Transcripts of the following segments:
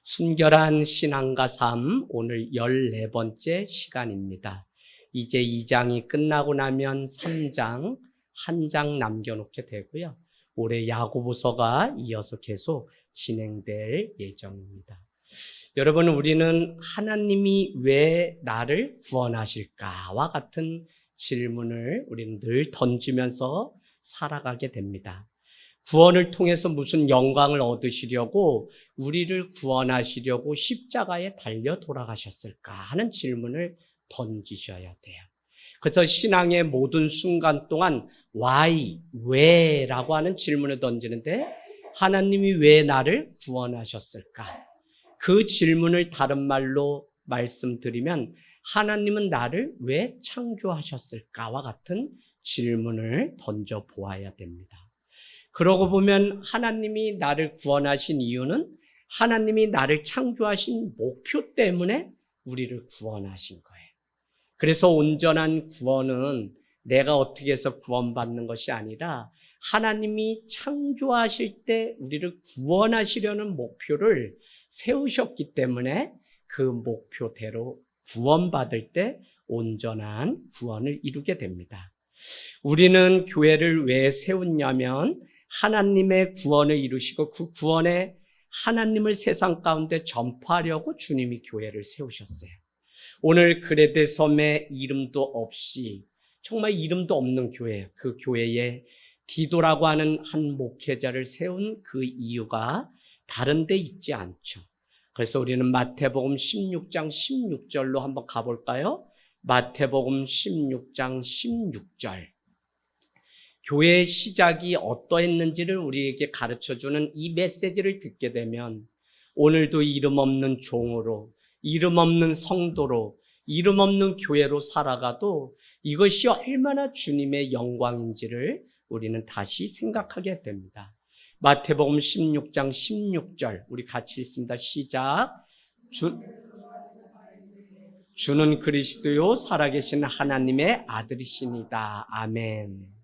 순결한 신앙과 삶, 오늘 14번째 시간입니다. 이제 2장이 끝나고 나면 3장, 한 장 남겨놓게 되고요. 올해 야고보서가 이어서 계속 진행될 예정입니다. 여러분, 우리는 하나님이 왜 나를 구원하실까와 같은 질문을 우리는 늘 던지면서 살아가게 됩니다. 구원을 통해서 무슨 영광을 얻으시려고, 우리를 구원하시려고 십자가에 달려 돌아가셨을까 하는 질문을 던지셔야 돼요. 그래서 신앙의 모든 순간 동안 why, 왜라고 하는 질문을 던지는데, 하나님이 왜 나를 구원하셨을까? 그 질문을 다른 말로 말씀드리면, 하나님은 나를 왜 창조하셨을까와 같은 질문을 던져 보아야 됩니다. 그러고 보면 하나님이 나를 구원하신 이유는 하나님이 나를 창조하신 목표 때문에 우리를 구원하신 거예요. 그래서 온전한 구원은 내가 어떻게 해서 구원받는 것이 아니라 하나님이 창조하실 때 우리를 구원하시려는 목표를 세우셨기 때문에 그 목표대로 구원받을 때 온전한 구원을 이루게 됩니다. 우리는 교회를 왜 세웠냐면 하나님의 구원을 이루시고 그 구원에 하나님을 세상 가운데 전파하려고 주님이 교회를 세우셨어요. 오늘 그레데 섬에 이름도 없이 정말 이름도 없는 교회, 그 교회에 디도라고 하는 한 목회자를 세운 그 이유가 다른 데 있지 않죠. 그래서 우리는 마태복음 16장 16절로 한번 가볼까요? 마태복음 16장 16절. 교회의 시작이 어떠했는지를 우리에게 가르쳐주는 이 메시지를 듣게 되면 오늘도 이름 없는 종으로, 이름 없는 성도로, 이름 없는 교회로 살아가도 이것이 얼마나 주님의 영광인지를 우리는 다시 생각하게 됩니다. 마태복음 16장 16절 우리 같이 읽습니다. 시작. 주는 그리스도요 살아계신 하나님의 아들이시니다. 아멘.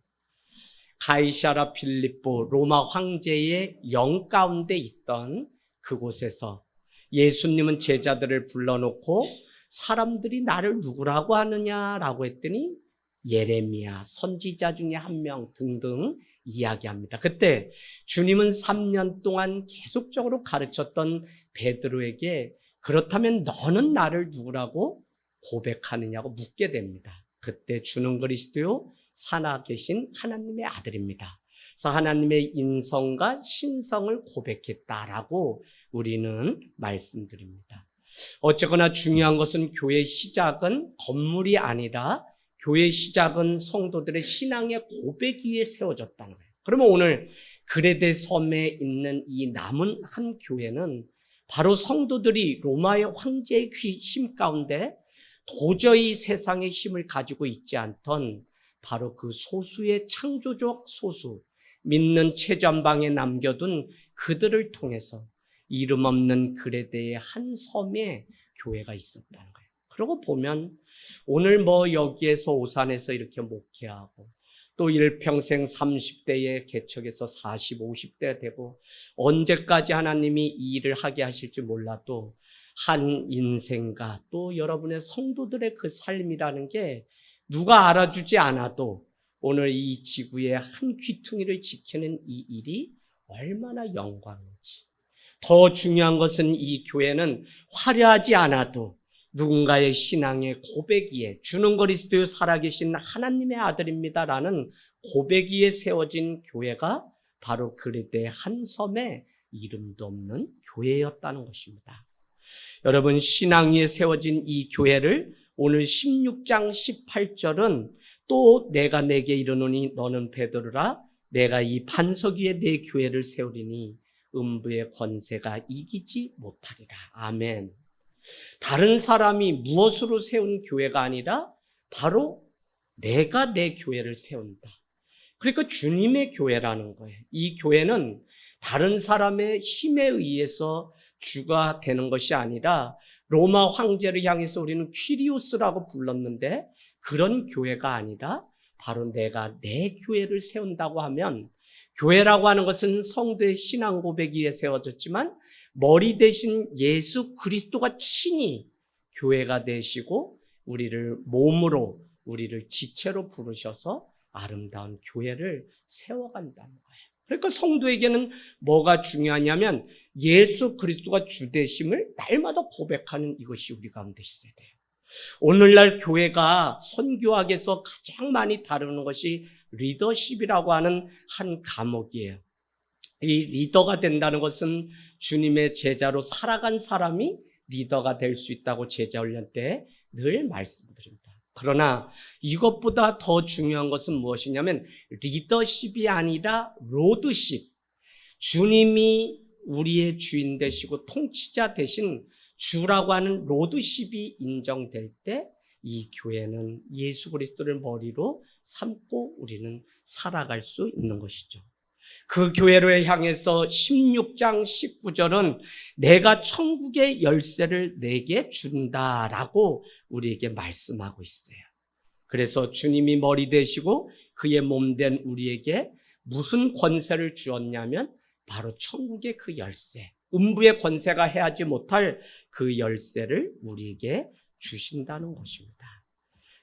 가이사랴 필립보 로마 황제의 영 가운데 있던 그곳에서 예수님은 제자들을 불러놓고 사람들이 나를 누구라고 하느냐라고 했더니 예레미야 선지자 중에 한 명 등등 이야기합니다. 그때 주님은 3년 동안 계속적으로 가르쳤던 베드로에게 그렇다면 너는 나를 누구라고 고백하느냐고 묻게 됩니다. 그때 주는 그리스도요 살아계신 하나님의 아들입니다. 그래서 하나님의 인성과 신성을 고백했다라고 우리는 말씀드립니다. 어쨌거나 중요한 것은 교회의 시작은 건물이 아니라 교회의 시작은 성도들의 신앙의 고백 위에 세워졌다는 거예요. 그러면 오늘 그레데 섬에 있는 이 남은 한 교회는 바로 성도들이 로마의 황제의 힘 가운데 도저히 세상의 힘을 가지고 있지 않던 바로 그 소수의 창조적 소수, 믿는 최전방에 남겨둔 그들을 통해서 이름 없는 그레데의 한 섬에 교회가 있었다는 거예요. 그러고 보면 오늘 여기에서 오산에서 이렇게 목회하고 또 일평생 30대에 개척해서 40, 50대 되고 언제까지 하나님이 이 일을 하게 하실지 몰라도 한 인생과 또 여러분의 성도들의 그 삶이라는 게 누가 알아주지 않아도 오늘 이 지구의 한 귀퉁이를 지키는 이 일이 얼마나 영광인지. 더 중요한 것은 이 교회는 화려하지 않아도 누군가의 신앙의 고백 위에 주는 그리스도요 살아계신 하나님의 아들입니다라는 고백 위에 세워진 교회가 바로 그레데 한 섬에 이름도 없는 교회였다는 것입니다. 여러분, 신앙 위에 세워진 이 교회를 오늘 16장 18절은 또 내가 내게 이르노니 너는 베드로라 내가 이 반석 위에 내 교회를 세우리니 음부의 권세가 이기지 못하리라. 아멘. 다른 사람이 무엇으로 세운 교회가 아니라 바로 내가 내 교회를 세운다. 그러니까 주님의 교회라는 거예요. 이 교회는 다른 사람의 힘에 의해서 주가 되는 것이 아니라 로마 황제를 향해서 우리는 퀴리오스라고 불렀는데 그런 교회가 아니라 바로 내가 내 교회를 세운다고 하면 교회라고 하는 것은 성도의 신앙 고백 위에 세워졌지만 머리 대신 예수 그리스도가 친히 교회가 되시고 우리를 몸으로, 우리를 지체로 부르셔서 아름다운 교회를 세워간다는 거예요. 그러니까 성도에게는 뭐가 중요하냐면 예수 그리스도가 주 되심을 날마다 고백하는 이것이 우리 가운데 있어야 돼요. 오늘날 교회가 선교학에서 가장 많이 다루는 것이 리더십이라고 하는 한 과목이에요. 이 리더가 된다는 것은 주님의 제자로 살아간 사람이 리더가 될 수 있다고 제자훈련 때 늘 말씀드립니다. 그러나 이것보다 더 중요한 것은 무엇이냐면 리더십이 아니라 로드십. 주님이 우리의 주인 되시고 통치자 되신 주라고 하는 로드십이 인정될 때 이 교회는 예수 그리스도를 머리로 삼고 우리는 살아갈 수 있는 것이죠. 그 교회를 향해서 16장 19절은 내가 천국의 열쇠를 내게 준다라고 우리에게 말씀하고 있어요. 그래서 주님이 머리 되시고 그의 몸 된 우리에게 무슨 권세를 주었냐면 바로 천국의 그 열쇠, 음부의 권세가 해하지 못할 그 열쇠를 우리에게 주신다는 것입니다.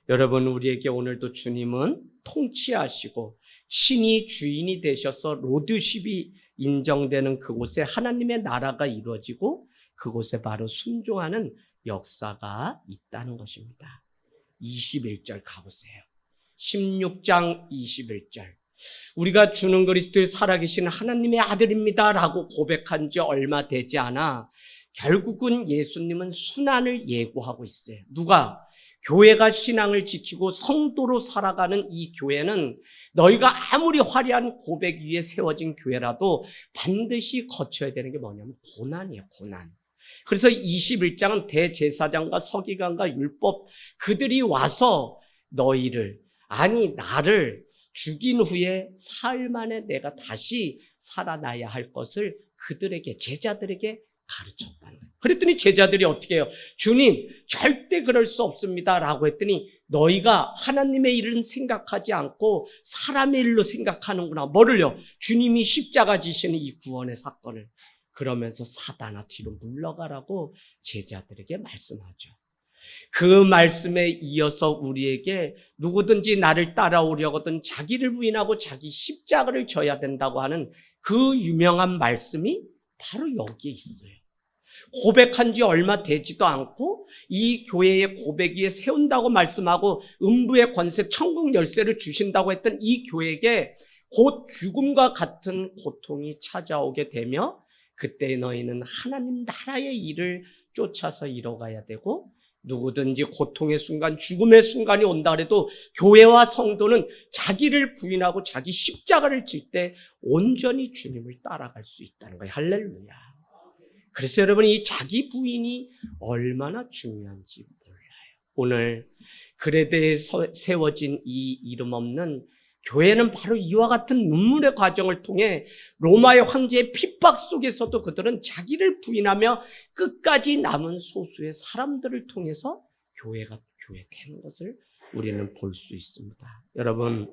여러분, 우리에게 오늘도 주님은 통치하시고 친히 주인이 되셔서 로드십이 인정되는 그곳에 하나님의 나라가 이루어지고 그곳에 바로 순종하는 역사가 있다는 것입니다. 21절 가보세요. 16장 21절. 우리가 주는 그리스도의 살아계신 하나님의 아들입니다 라고 고백한 지 얼마 되지 않아 결국은 예수님은 순환을 예고하고 있어요. 누가? 교회가 신앙을 지키고 성도로 살아가는 이 교회는 너희가 아무리 화려한 고백 위에 세워진 교회라도 반드시 거쳐야 되는 게 뭐냐면 고난이에요, 고난. 그래서 21장은 대제사장과 서기관과 율법 그들이 와서 너희를, 아니 나를 죽인 후에 사흘 만에 내가 다시 살아나야 할 것을 그들에게, 제자들에게 가르쳤다는 거예요. 그랬더니 제자들이 어떻게 해요? 주님, 절대 그럴 수 없습니다 라고 했더니 너희가 하나님의 일은 생각하지 않고 사람의 일로 생각하는구나. 뭐를요? 주님이 십자가 지시는 이 구원의 사건을. 그러면서 사단아 뒤로 물러가라고 제자들에게 말씀하죠. 그 말씀에 이어서 우리에게 누구든지 나를 따라오려거든 자기를 부인하고 자기 십자가를 져야 된다고 하는 그 유명한 말씀이 바로 여기에 있어요. 고백한 지 얼마 되지도 않고 이 교회의 고백 위에 세운다고 말씀하고 음부의 권세, 천국 열쇠를 주신다고 했던 이 교회에게 곧 죽음과 같은 고통이 찾아오게 되며 그때 너희는 하나님 나라의 일을 쫓아서 이뤄가야 되고 누구든지 고통의 순간, 죽음의 순간이 온다 그래도 교회와 성도는 자기를 부인하고 자기 십자가를 질 때 온전히 주님을 따라갈 수 있다는 거예요. 할렐루야. 그래서 여러분, 이 자기 부인이 얼마나 중요한지 몰라요. 오늘 그레데에 세워진 이 이름 없는 교회는 바로 이와 같은 눈물의 과정을 통해 로마의 황제의 핍박 속에서도 그들은 자기를 부인하며 끝까지 남은 소수의 사람들을 통해서 교회가 교회되는 것을 우리는 볼 수 있습니다. 여러분,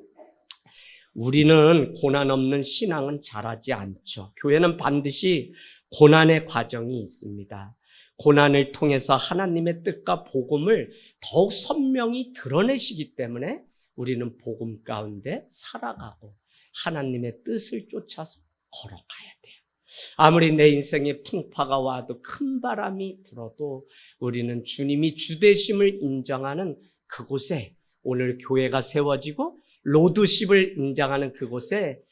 우리는 고난 없는 신앙은 자라지 않죠. 교회는 반드시 고난의 과정이 있습니다. 고난을 통해서 하나님의 뜻과 복음을 더욱 선명히 드러내시기 때문에 우리는 복음 가운데 살아가고 하나님의 뜻을 쫓아서 걸어가야 돼요. 아무리 내 인생에 풍파가 와도 큰 바람이 불어도 우리는 주님이 주되심을 인정하는 그곳에, 오늘 교회가 세워지고 로드십을 인정하는 그곳에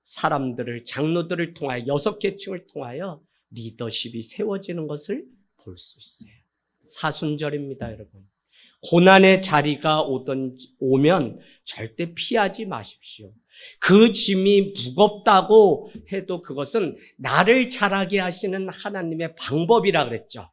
사람들을, 장로들을 통하여 6계층을 통하여 리더십이 세워지는 것을 볼 수 있어요. 사순절입니다, 여러분. 고난의 자리가 오면 절대 피하지 마십시오. 그 짐이 무겁다고 해도 그것은 나를 자라게 하시는 하나님의 방법이라 그랬죠.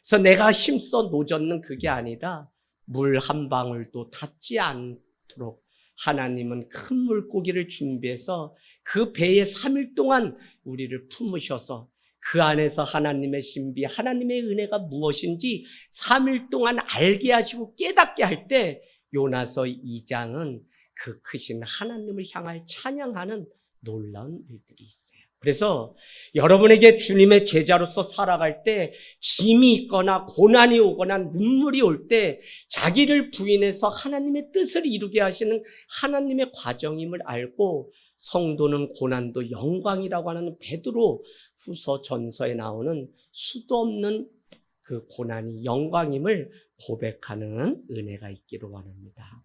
그래서 내가 힘써 노젓는 그게 아니라 물 한 방울도 닿지 않도록 하나님은 큰 물고기를 준비해서 그 배에 3일 동안 우리를 품으셔서 그 안에서 하나님의 신비, 하나님의 은혜가 무엇인지 3일 동안 알게 하시고 깨닫게 할 때 요나서 2장은 그 크신 하나님을 향하여 찬양하는 놀라운 일들이 있어요. 그래서 여러분에게 주님의 제자로서 살아갈 때 짐이 있거나 고난이 오거나 눈물이 올 때 자기를 부인해서 하나님의 뜻을 이루게 하시는 하나님의 과정임을 알고 성도는 고난도 영광이라고 하는 베드로 후서 전서에 나오는 수도 없는 그 고난이 영광임을 고백하는 은혜가 있기를 원합니다.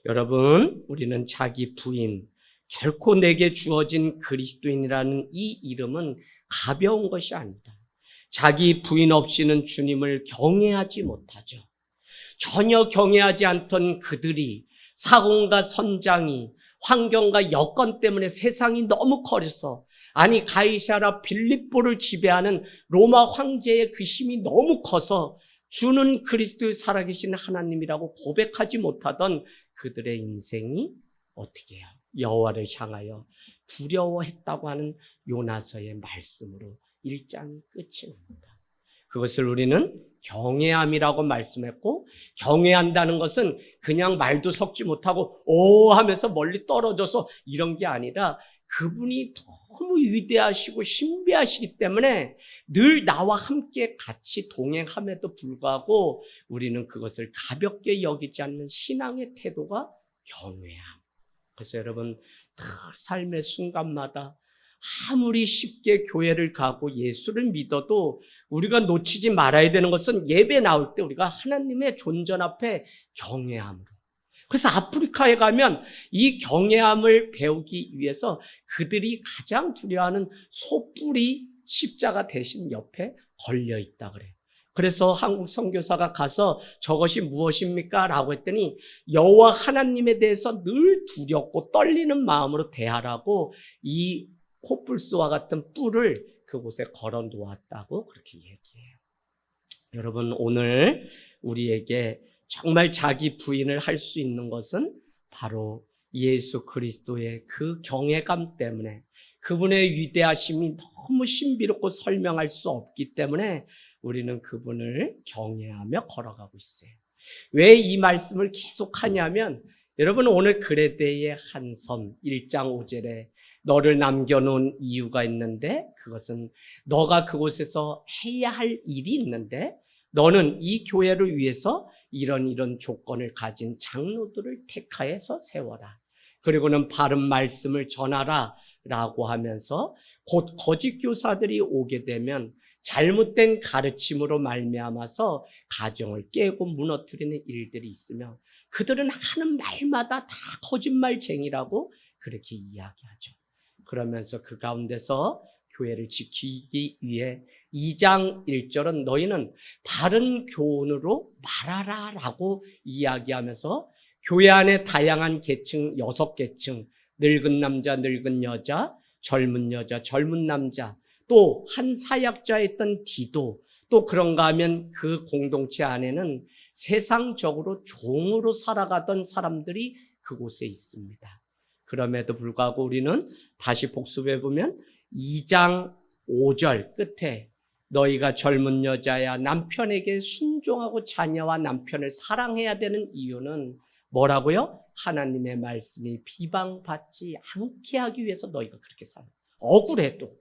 여러분, 우리는 자기 부인, 결코 내게 주어진 그리스도인이라는 이 이름은 가벼운 것이 아니다. 자기 부인 없이는 주님을 경외하지 못하죠. 전혀 경외하지 않던 그들이 사공과 선장이 환경과 여건 때문에 세상이 너무 커져서 아니 가이사라 빌립보를 지배하는 로마 황제의 그 힘이 너무 커서 주는 그리스도의 살아계신 하나님이라고 고백하지 못하던 그들의 인생이 어떻게 해요? 여호와를 향하여 두려워했다고 하는 요나서의 말씀으로 1장이 끝이 납니다. 그것을 우리는 경외함이라고 말씀했고, 경외한다는 것은 그냥 말도 섞지 못하고 오 하면서 멀리 떨어져서 이런 게 아니라 그분이 너무 위대하시고 신비하시기 때문에 늘 나와 함께 같이 동행함에도 불구하고 우리는 그것을 가볍게 여기지 않는 신앙의 태도가 경외함. 그래서 여러분, 삶의 순간마다 아무리 쉽게 교회를 가고 예수를 믿어도 우리가 놓치지 말아야 되는 것은 예배 나올 때 우리가 하나님의 존전 앞에 경외함으로. 그래서 아프리카에 가면 이 경외함을 배우기 위해서 그들이 가장 두려워하는 소뿔이 십자가 대신 옆에 걸려 있다 그래요. 그래서 한국 선교사가 가서 저것이 무엇입니까? 라고 했더니 여호와 하나님에 대해서 늘 두렵고 떨리는 마음으로 대하라고 이 코뿔소와 같은 뿔을 그곳에 걸어 놓았다고 그렇게 얘기해요. 여러분, 오늘 우리에게 정말 자기 부인을 할 수 있는 것은 바로 예수 그리스도의 그 경외감 때문에, 그분의 위대하심이 너무 신비롭고 설명할 수 없기 때문에 우리는 그분을 경외하며 걸어가고 있어요. 왜 이 말씀을 계속하냐면, 여러분 오늘 그레데의 한 섬 1장 5절에 너를 남겨놓은 이유가 있는데, 그것은 너가 그곳에서 해야 할 일이 있는데 너는 이 교회를 위해서 이런 조건을 가진 장로들을 택하여서 세워라. 그리고는 바른 말씀을 전하라 라고 하면서 곧 거짓 교사들이 오게 되면 잘못된 가르침으로 말미암아서 가정을 깨고 무너뜨리는 일들이 있으며 그들은 하는 말마다 다 거짓말쟁이라고 그렇게 이야기하죠. 그러면서 그 가운데서 교회를 지키기 위해 2장 1절은 너희는 바른 교훈으로 말하라 라고 이야기하면서 교회 안에 다양한 계층 6계층, 늙은 남자, 늙은 여자, 젊은 여자, 젊은 남자, 또 한 사역자였던 디도, 또 그런가 하면 그 공동체 안에는 세상적으로 종으로 살아가던 사람들이 그곳에 있습니다. 그럼에도 불구하고 우리는 다시 복습해 보면 2장 5절 끝에 너희가 젊은 여자야 남편에게 순종하고 자녀와 남편을 사랑해야 되는 이유는 뭐라고요? 하나님의 말씀이 비방받지 않게 하기 위해서 너희가 그렇게 살아. 억울해도.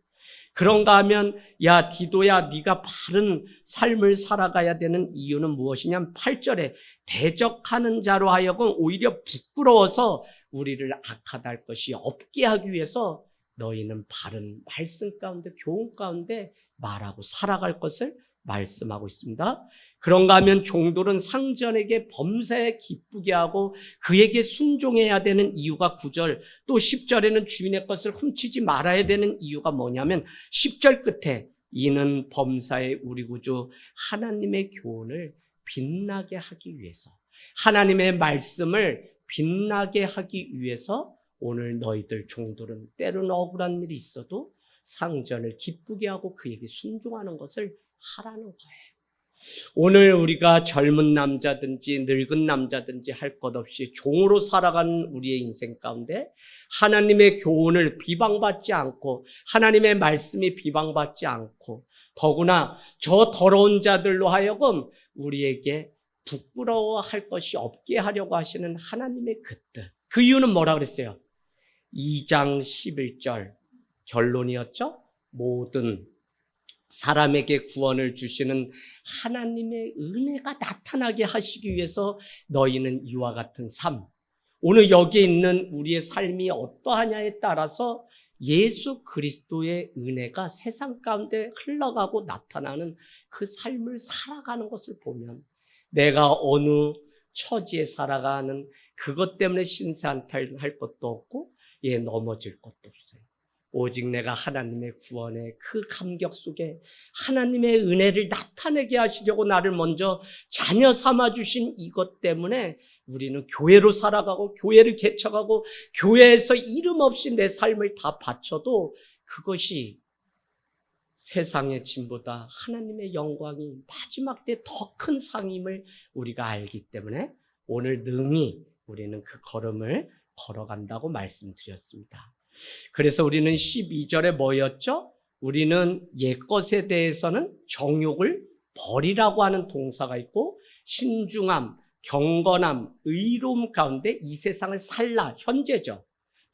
그런가 하면 야 디도야 네가 바른 삶을 살아가야 되는 이유는 무엇이냐면 8절에 대적하는 자로 하여금 오히려 부끄러워서 우리를 악하다 할 것이 없게 하기 위해서 너희는 바른 말씀 가운데 교훈 가운데 말하고 살아갈 것을 말씀하고 있습니다. 그런가 하면 종들은 상전에게 범사에 기쁘게 하고 그에게 순종해야 되는 이유가 9절, 또 10절에는 주인의 것을 훔치지 말아야 되는 이유가 뭐냐면 10절 끝에 이는 범사의 우리 구주 하나님의 교훈을 빛나게 하기 위해서, 하나님의 말씀을 빛나게 하기 위해서 오늘 너희들 종들은 때로는 억울한 일이 있어도 상전을 기쁘게 하고 그에게 순종하는 것을 하라는 거예요. 오늘 우리가 젊은 남자든지 늙은 남자든지 할 것 없이 종으로 살아가는 우리의 인생 가운데 하나님의 교훈을 비방받지 않고 하나님의 말씀이 비방받지 않고 더구나 저 더러운 자들로 하여금 우리에게 부끄러워할 것이 없게 하려고 하시는 하나님의 그 뜻. 그 이유는 뭐라 그랬어요? 2장 11절 결론이었죠. 모든 사람에게 구원을 주시는 하나님의 은혜가 나타나게 하시기 위해서 너희는 이와 같은 삶, 오늘 여기에 있는 우리의 삶이 어떠하냐에 따라서 예수 그리스도의 은혜가 세상 가운데 흘러가고 나타나는 그 삶을 살아가는 것을 보면 내가 어느 처지에 살아가는 그것 때문에 신세한탄할 것도 없고 넘어질 것도 없어요. 오직 내가 하나님의 구원의 그 감격 속에 하나님의 은혜를 나타내게 하시려고 나를 먼저 자녀 삼아주신 이것 때문에 우리는 교회로 살아가고 교회를 개척하고 교회에서 이름 없이 내 삶을 다 바쳐도 그것이 세상의 짐보다 하나님의 영광이 마지막 때 더 큰 상임을 우리가 알기 때문에 오늘 능히 우리는 그 걸음을 걸어간다고 말씀드렸습니다. 그래서 우리는 12절에 뭐였죠? 우리는 옛것에 대해서는 정욕을 버리라고 하는 동사가 있고 신중함, 경건함, 의로움 가운데 이 세상을 살라, 현재죠.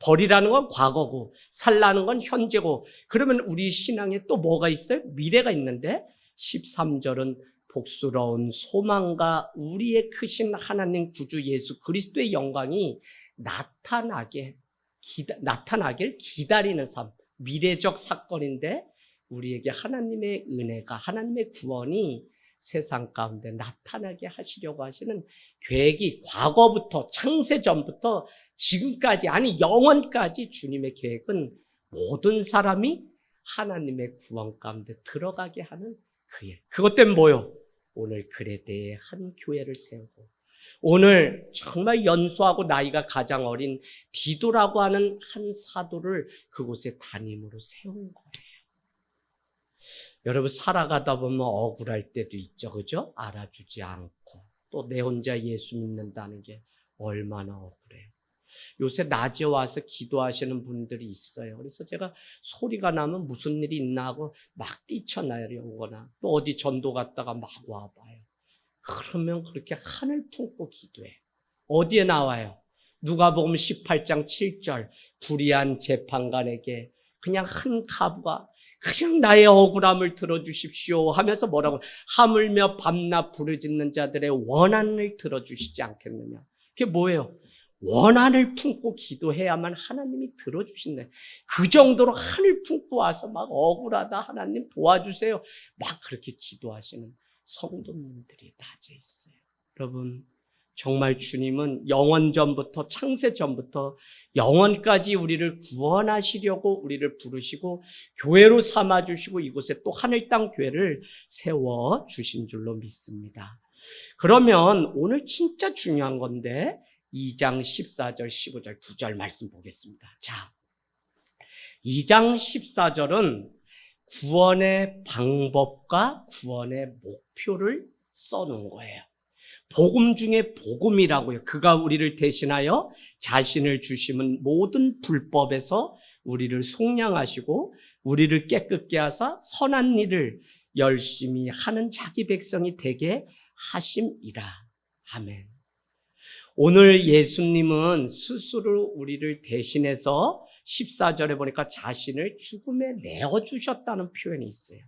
버리라는 건 과거고 살라는 건 현재고 그러면 우리 신앙에 또 뭐가 있어요? 미래가 있는데 13절은 복스러운 소망과 우리의 크신 하나님 구주 예수 그리스도의 영광이 나타나길 기다리는 삶, 미래적 사건인데 우리에게 하나님의 은혜가 하나님의 구원이 세상 가운데 나타나게 하시려고 하시는 계획이 과거부터 창세전부터 지금까지 아니 영원까지 주님의 계획은 모든 사람이 하나님의 구원 가운데 들어가게 하는 그 일. 그것 때문에 뭐요? 오늘 그레데에 한 교회를 세우고 오늘 정말 연소하고 나이가 가장 어린 디도라고 하는 한 사도를 그곳에 담임으로 세운 거예요. 여러분 살아가다 보면 억울할 때도 있죠. 그죠? 알아주지 않고 또 내 혼자 예수 믿는다는 게 얼마나 억울해요. 요새 낮에 와서 기도하시는 분들이 있어요. 그래서 제가 소리가 나면 무슨 일이 있나 하고 막 뛰쳐나려오거나 또 어디 전도 갔다가 막 와봐요. 그러면 그렇게 하늘 품고 기도해요. 어디에 나와요? 누가복음 18장 7절 불의한 재판관에게 그냥 한 가부가 그냥 나의 억울함을 들어주십시오 하면서 뭐라고 하물며 밤낮 부르짖는 자들의 원한을 들어주시지 않겠느냐. 그게 뭐예요? 원한을 품고 기도해야만 하나님이 들어주신대. 그 정도로 하늘 품고 와서 막 억울하다 하나님 도와주세요. 막 그렇게 기도하시는 성도님들이 낮에 있어요. 여러분 정말 주님은 영원전부터 창세전부터 영원까지 우리를 구원하시려고 우리를 부르시고 교회로 삼아주시고 이곳에 또 하늘 땅 교회를 세워주신 줄로 믿습니다. 그러면 오늘 진짜 중요한 건데 2장 14절 15절 2절 말씀 보겠습니다. 자, 2장 14절은 구원의 방법과 구원의 목표를 써놓은 거예요. 복음 중에 복음이라고요. 그가 우리를 대신하여 자신을 주심은 모든 불법에서 우리를 속량하시고 우리를 깨끗게 하사 선한 일을 열심히 하는 자기 백성이 되게 하심이라. 아멘. 오늘 예수님은 스스로 우리를 대신해서 14절에 보니까 자신을 죽음에 내어주셨다는 표현이 있어요.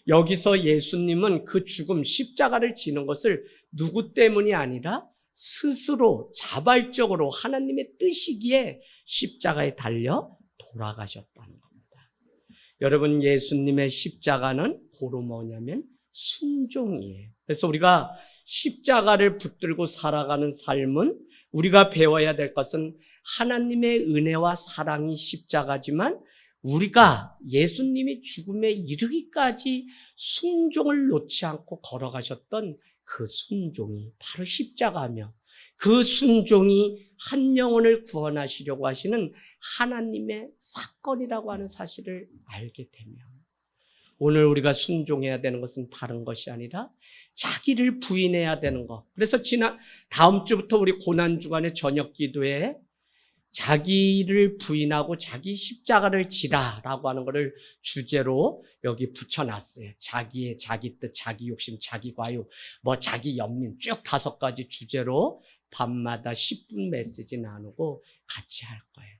여기서 예수님은 그 죽음, 십자가를 지는 것을 누구 때문이 아니라 스스로 자발적으로 하나님의 뜻이기에 십자가에 달려 돌아가셨다는 겁니다. 여러분 예수님의 십자가는 고로 뭐냐면 순종이에요. 그래서 우리가 십자가를 붙들고 살아가는 삶은 우리가 배워야 될 것은 하나님의 은혜와 사랑이 십자가지만 우리가 예수님이 죽음에 이르기까지 순종을 놓지 않고 걸어가셨던 그 순종이 바로 십자가며 그 순종이 한 영혼을 구원하시려고 하시는 하나님의 사건이라고 하는 사실을 알게 되면 오늘 우리가 순종해야 되는 것은 다른 것이 아니라 자기를 부인해야 되는 것. 그래서 다음 주부터 우리 고난주간의 저녁 기도에 자기를 부인하고 자기 십자가를 지라라고 하는 것을 주제로 여기 붙여놨어요. 자기의 자기 뜻, 자기 욕심, 자기 과욕, 자기 연민 쭉 5가지 주제로 밤마다 10분 메시지 나누고 같이 할 거예요.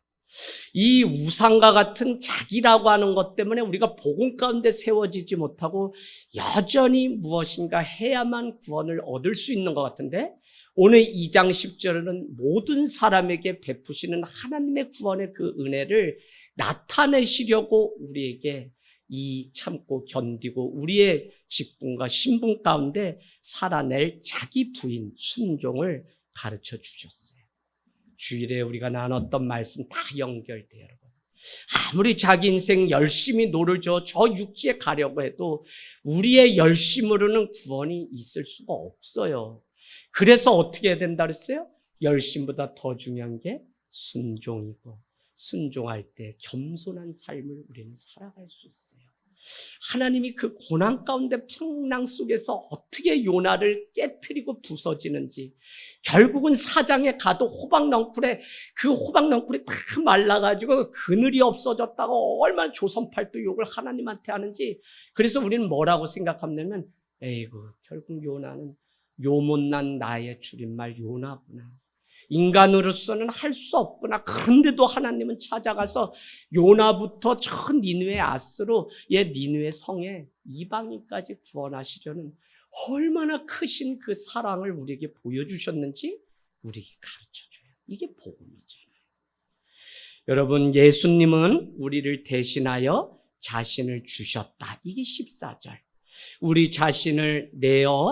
이 우상과 같은 자기라고 하는 것 때문에 우리가 복음 가운데 세워지지 못하고 여전히 무엇인가 해야만 구원을 얻을 수 있는 것 같은데, 오늘 2장 10절에는 모든 사람에게 베푸시는 하나님의 구원의 그 은혜를 나타내시려고 우리에게 이 참고 견디고 우리의 직분과 신분 가운데 살아낼 자기 부인 순종을 가르쳐 주셨어요. 주일에 우리가 나눴던 말씀 다 연결돼요, 여러분. 아무리 자기 인생 열심히 노를 저 육지에 가려고 해도 우리의 열심으로는 구원이 있을 수가 없어요. 그래서 어떻게 해야 된다 그랬어요? 열심보다 더 중요한 게 순종이고, 순종할 때 겸손한 삶을 우리는 살아갈 수 있어요. 하나님이 그 고난 가운데 풍랑 속에서 어떻게 요나를 깨트리고 부서지는지, 결국은 사장에 가도 호박넝쿨에 그 호박넝쿨이 다 말라가지고 그늘이 없어졌다고 얼마나 조선팔도 욕을 하나님한테 하는지. 그래서 우리는 뭐라고 생각하냐면, 에이구, 결국 요나는 요못난 나의 줄임말 요나구나. 인간으로서는 할 수 없구나. 그런데도 하나님은 찾아가서 요나부터 저 니느웨 아스로 니느웨 성에 이방인까지 구원하시려는 얼마나 크신 그 사랑을 우리에게 보여주셨는지 우리에게 가르쳐줘요. 이게 복음이잖아요. 여러분, 예수님은 우리를 대신하여 자신을 주셨다. 이게 14절. 우리 자신을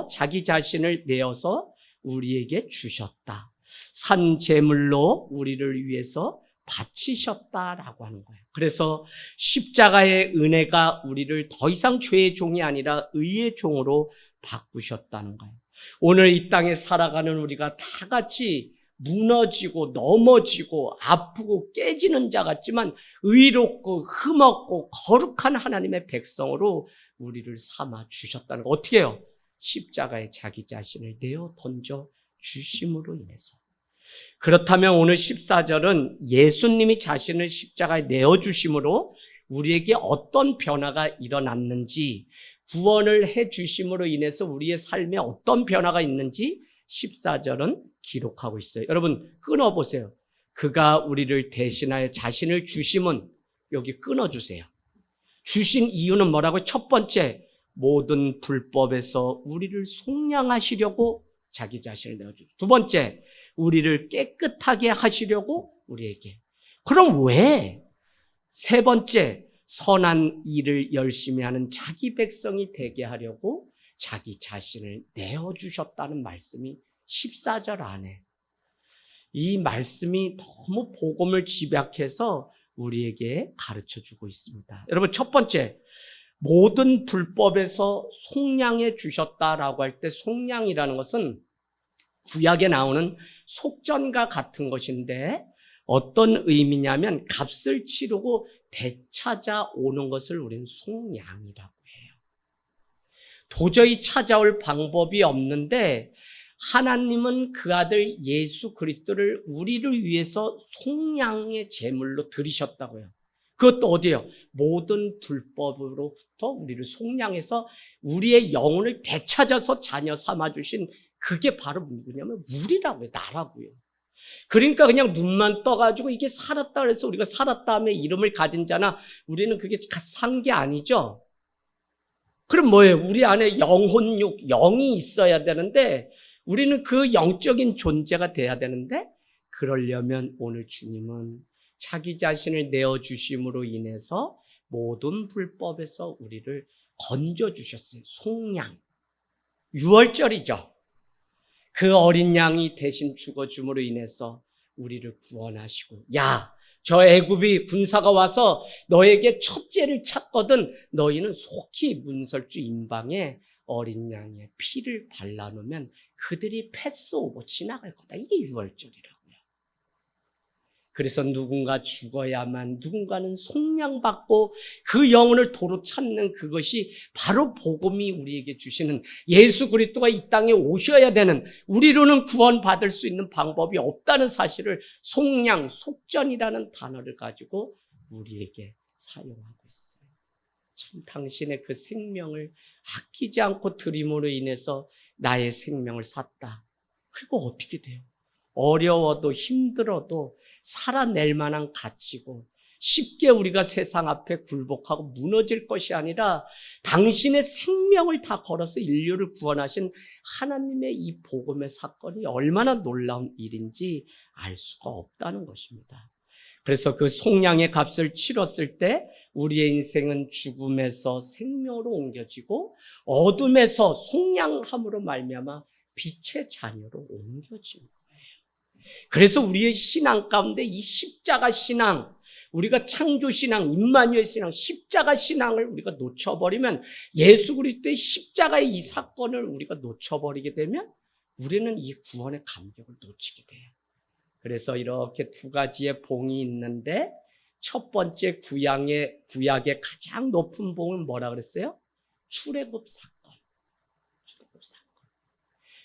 자기 자신을 내어서 우리에게 주셨다. 산 제물로 우리를 위해서 바치셨다라고 하는 거예요. 그래서 십자가의 은혜가 우리를 더 이상 죄의 종이 아니라 의의 종으로 바꾸셨다는 거예요. 오늘 이 땅에 살아가는 우리가 다 같이 무너지고 넘어지고 아프고 깨지는 자 같지만 의롭고 흠없고 거룩한 하나님의 백성으로 우리를 삼아 주셨다는 거. 어떻게 해요? 십자가에 자기 자신을 내어 던져 주심으로 인해서. 그렇다면 오늘 14절은 예수님이 자신을 십자가에 내어주심으로 우리에게 어떤 변화가 일어났는지, 구원을 해주심으로 인해서 우리의 삶에 어떤 변화가 있는지 14절은 기록하고 있어요. 여러분, 끊어보세요. 그가 우리를 대신하여 자신을 주심은, 여기 끊어주세요. 주신 이유는 뭐라고? 첫 번째, 모든 불법에서 우리를 속량하시려고 자기 자신을 내어주죠. 두 번째, 우리를 깨끗하게 하시려고 우리에게. 그럼 왜? 세 번째, 선한 일을 열심히 하는 자기 백성이 되게 하려고 자기 자신을 내어주셨다는 말씀이 14절 안에. 이 말씀이 너무 복음을 집약해서 우리에게 가르쳐주고 있습니다. 여러분, 첫 번째, 모든 불법에서 속량해 주셨다라고 할 때, 속량이라는 것은 구약에 나오는 속전과 같은 것인데, 어떤 의미냐면 값을 치르고 되찾아오는 것을 우리는 속량이라고 해요. 도저히 찾아올 방법이 없는데 하나님은 그 아들 예수 그리스도를 우리를 위해서 속량의 제물로 드리셨다고요. 그것도 어디예요? 모든 불법으로부터 우리를 속량해서 우리의 영혼을 되찾아서 자녀 삼아주신, 그게 바로 누구냐면 우리라고요. 나라고요. 그러니까 그냥 눈만 떠가지고 이게 살았다 그래서 우리가 살았다며 이름을 가진 자나, 우리는 그게 산 게 아니죠. 그럼 뭐예요? 우리 안에 영혼육, 영이 있어야 되는데, 우리는 그 영적인 존재가 돼야 되는데, 그러려면 오늘 주님은 자기 자신을 내어주심으로 인해서 모든 불법에서 우리를 건져주셨어요. 속량. 유월절이죠. 그 어린 양이 대신 죽어줌으로 인해서 우리를 구원하시고, 야, 저 애굽이 군사가 와서 너에게 첫째를 찾거든 너희는 속히 문설주 임방에 어린 양의 피를 발라놓으면 그들이 패스오버 지나갈 거다. 이게 유월절이라고요. 그래서 누군가 죽어야만 누군가는 속량받고 그 영혼을 도로 찾는, 그것이 바로 복음이 우리에게 주시는, 예수 그리스도가 이 땅에 오셔야 되는, 우리로는 구원받을 수 있는 방법이 없다는 사실을 속량, 속전이라는 단어를 가지고 우리에게 사용하고 있어요. 참 당신의 그 생명을 아끼지 않고 드림으로 인해서 나의 생명을 샀다. 그리고 어떻게 돼요? 어려워도 힘들어도 살아낼 만한 가치고 쉽게 우리가 세상 앞에 굴복하고 무너질 것이 아니라 당신의 생명을 다 걸어서 인류를 구원하신 하나님의 이 복음의 사건이 얼마나 놀라운 일인지 알 수가 없다는 것입니다. 그래서 그 속량의 값을 치렀을 때 우리의 인생은 죽음에서 생명으로 옮겨지고 어둠에서 속량함으로 말미암아 빛의 자녀로 옮겨지는 거예요. 그래서 우리의 신앙 가운데 이 십자가 신앙, 우리가 창조 신앙, 임마누엘 신앙, 십자가 신앙을 우리가 놓쳐버리면, 예수 그리스도의 십자가의 이 사건을 우리가 놓쳐버리게 되면 우리는 이 구원의 감격을 놓치게 돼요. 그래서 이렇게 두 가지의 봉이 있는데, 첫 번째 구약의 가장 높은 봉은 뭐라 그랬어요? 출애굽 사건. 출애굽 사건.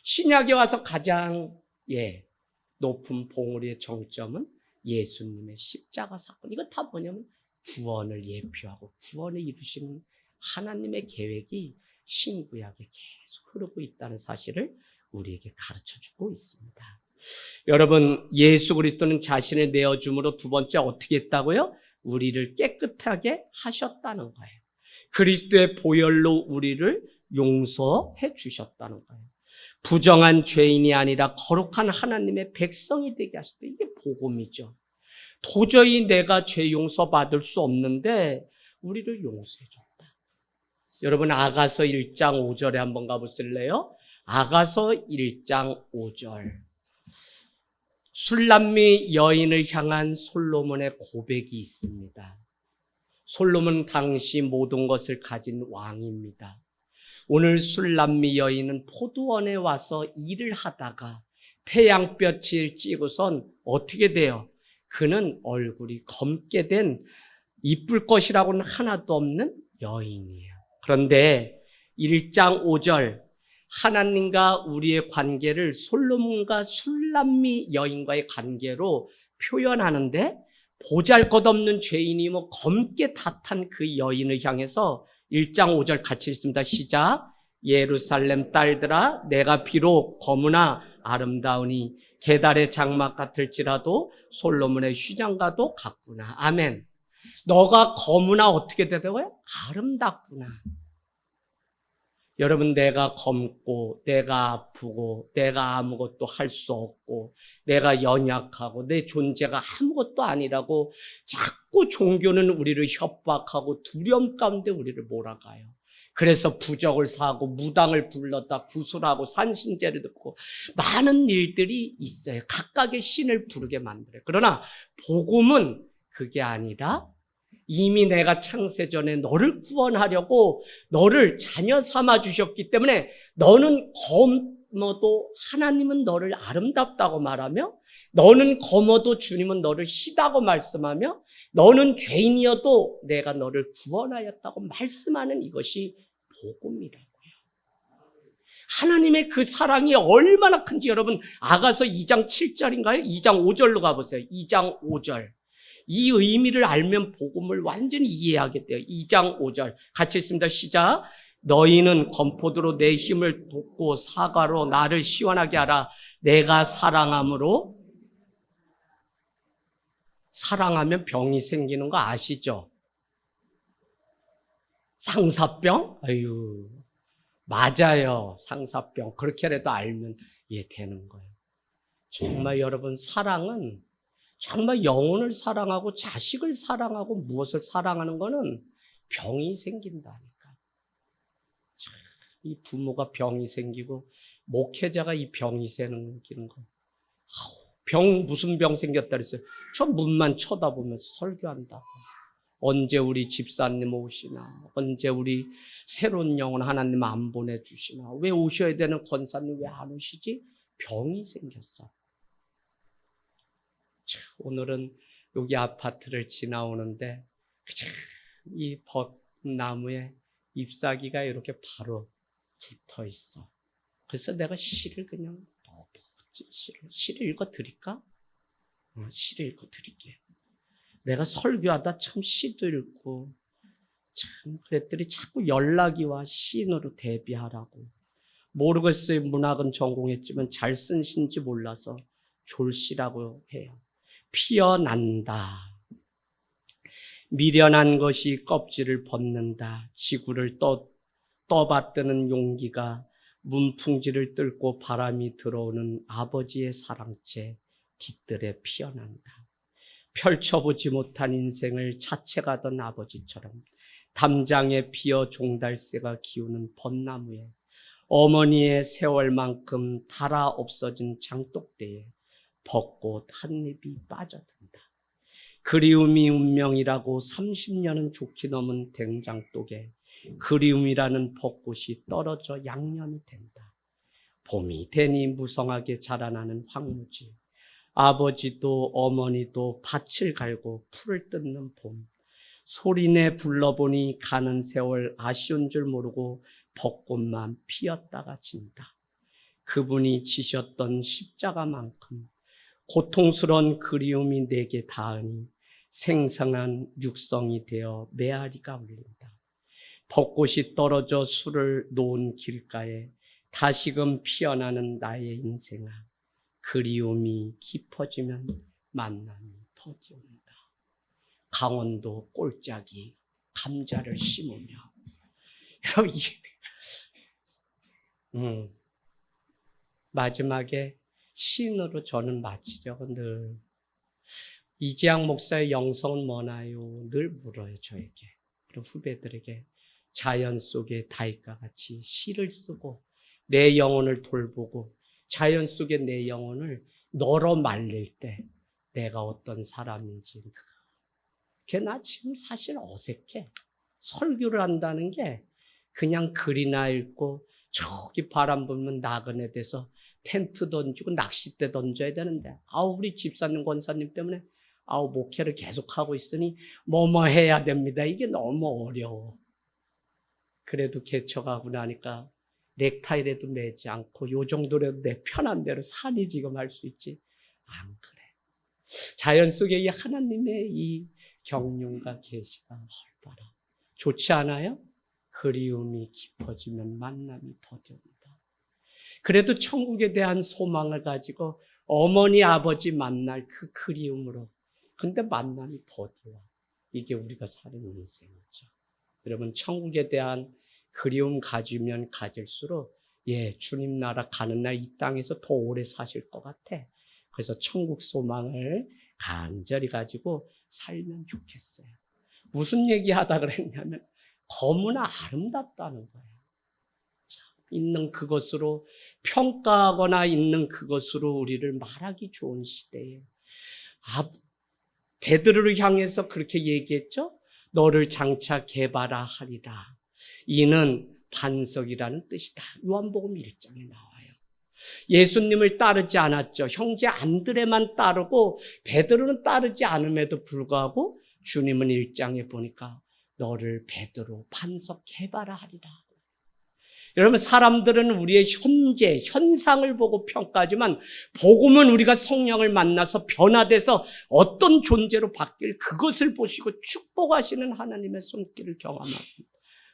신약에 와서 가장 높은 봉우리의 정점은 예수님의 십자가 사건. 이건 다 뭐냐면 구원을 예표하고 구원을 이루시는 하나님의 계획이 신구약에 계속 흐르고 있다는 사실을 우리에게 가르쳐주고 있습니다. 여러분, 예수 그리스도는 자신을 내어줌으로 두 번째 어떻게 했다고요? 우리를 깨끗하게 하셨다는 거예요. 그리스도의 보혈로 우리를 용서해 주셨다는 거예요. 부정한 죄인이 아니라 거룩한 하나님의 백성이 되게 하셨다. 이게 복음이죠. 도저히 내가 죄 용서받을 수 없는데 우리를 용서해 줬다. 여러분, 아가서 1장 5절에 한번 가보실래요? 아가서 1장 5절. 술람미 여인을 향한 솔로몬의 고백이 있습니다. 솔로몬은 당시 모든 것을 가진 왕입니다. 오늘 술람미 여인은 포도원에 와서 일을 하다가 태양볕을 찌고선 어떻게 돼요? 그는 얼굴이 검게 된 이쁠 것이라고는 하나도 없는 여인이에요. 그런데 1장 5절, 하나님과 우리의 관계를 솔로몬과 술람미 여인과의 관계로 표현하는데, 보잘것없는 죄인이 검게 탓한 그 여인을 향해서 1장 5절 같이 읽습니다. 시작. 예루살렘 딸들아, 내가 비록 검으나 아름다우니 게달의 장막 같을지라도 솔로몬의 휘장과도 같구나. 아멘. 너가 검으나 어떻게 되더라고요? 아름답구나. 여러분, 내가 검고 내가 아프고 내가 아무것도 할 수 없고 내가 연약하고 내 존재가 아무것도 아니라고 자꾸 종교는 우리를 협박하고 두려움 가운데 우리를 몰아가요. 그래서 부적을 사고 무당을 불렀다 구술하고 산신제를 듣고 많은 일들이 있어요. 각각의 신을 부르게 만들어요. 그러나 복음은 그게 아니라 이미 내가 창세전에 너를 구원하려고 너를 자녀 삼아 주셨기 때문에 너는 검어도 하나님은 너를 아름답다고 말하며, 너는 검어도 주님은 너를 희다고 말씀하며, 너는 죄인이어도 내가 너를 구원하였다고 말씀하는 이것이 복음이라고요. 하나님의 그 사랑이 얼마나 큰지 여러분, 아가서 2장 7절인가요? 2장 5절로 가보세요. 2장 5절. 이 의미를 알면 복음을 완전히 이해하게 돼요. 2장 5절 같이 읽습니다. 시작. 너희는 건포도로 내 힘을 돋고 사과로 나를 시원하게 하라. 내가 사랑함으로. 사랑하면 병이 생기는 거 아시죠? 상사병? 아유, 맞아요. 상사병. 그렇게라도 알면 되는 거예요. 정말 여러분, 사랑은 정말 영혼을 사랑하고 자식을 사랑하고 무엇을 사랑하는 거는 병이 생긴다니까. 이 부모가 병이 생기고 목회자가 이 병이 생기는 거. 무슨 병 생겼다 그랬어요? 저 문만 쳐다보면서 설교한다고. 언제 우리 집사님 오시나? 언제 우리 새로운 영혼 하나님 안 보내주시나? 왜 오셔야 되는 권사님 왜 안 오시지? 병이 생겼어. 오늘은 여기 아파트를 지나오는데 이 벚나무에 잎사귀가 이렇게 바로 붙어 있어. 그래서 내가 시를 그냥 시를 읽어드릴까? 시를 읽어드릴게. 내가 설교하다 참 시도 읽고 참 그랬더니 자꾸 연락이 와. 시인으로 데뷔하라고. 모르겠어요. 문학은 전공했지만 잘 쓴 시인지 몰라서 졸시라고 해요. 피어난다. 미련한 것이 껍질을 벗는다. 지구를 떠받드는 용기가 문풍지를 뚫고 바람이 들어오는 아버지의 사랑채 뒤뜰에 피어난다. 펼쳐보지 못한 인생을 자책하던 아버지처럼 담장에 피어 종달새가 기우는 벚나무에 어머니의 세월만큼 닳아 없어진 장독대에 벚꽃 한 잎이 빠져든다. 그리움이 운명이라고 30년은 좋게 넘은 된장독에 그리움이라는 벚꽃이 떨어져 양념이 된다. 봄이 되니 무성하게 자라나는 황무지. 아버지도 어머니도 밭을 갈고 풀을 뜯는 봄. 소리내 불러보니 가는 세월 아쉬운 줄 모르고 벚꽃만 피었다가 진다. 그분이 지셨던 십자가만큼 고통스러운 그리움이 내게 닿으니 생생한 육성이 되어 메아리가 울린다. 벚꽃이 떨어져 술을 놓은 길가에 다시금 피어나는 나의 인생아. 그리움이 깊어지면 만남이 더디온다. 강원도 꼴짝이 감자를 심으며. 여러분, 마지막에 시인으로 저는 마치려고 늘 이지양 목사의 영성은 뭐나요? 늘 물어요, 저에게. 그리고 후배들에게. 자연 속의 다윗과 같이 시를 쓰고 내 영혼을 돌보고 자연 속의 내 영혼을 널어 말릴 때 내가 어떤 사람인지. 그게 나 지금 사실 어색해. 설교를 한다는 게 그냥 글이나 읽고 저기 바람 불면 나그네 돼서 텐트 던지고 낚싯대 던져야 되는데 우리 집사님 권사님 때문에 목회를 계속하고 있으니 뭐뭐 해야 됩니다. 이게 너무 어려워. 그래도 개척하고 나니까 넥타이라도 매지 않고 요 정도라도 내 편한 대로 산이 지금 할 수 있지. 안 그래. 자연 속에 이 하나님의 이 경륜과 계시가 헐바라. 좋지 않아요? 그리움이 깊어지면 만남이 더뎌온다. 그래도 천국에 대한 소망을 가지고 어머니 아버지 만날 그 그리움으로. 근데 만남이 더뎌. 이게 우리가 사는 인생이죠. 여러분, 천국에 대한 그리움 가지면 가질수록 주님 나라 가는 날 이 땅에서 더 오래 사실 것 같아. 그래서 천국 소망을 간절히 가지고 살면 좋겠어요. 무슨 얘기하다 그랬냐면 너무나 아름답다는 거예요. 있는 그것으로 평가하거나 있는 그것으로 우리를 말하기 좋은 시대에 베드로를 향해서 그렇게 얘기했죠. 너를 장차 개발하 하리라. 이는 반석이라는 뜻이다. 요한복음 1장에 나와요. 예수님을 따르지 않았죠. 형제 안드레만 따르고 베드로는 따르지 않음에도 불구하고 주님은 1장에 보니까 너를 베드로 반석 개발하 하리라. 여러분, 사람들은 우리의 현재, 현상을 보고 평가하지만 복음은 우리가 성령을 만나서 변화돼서 어떤 존재로 바뀔 그것을 보시고 축복하시는 하나님의 손길을 경험합니다.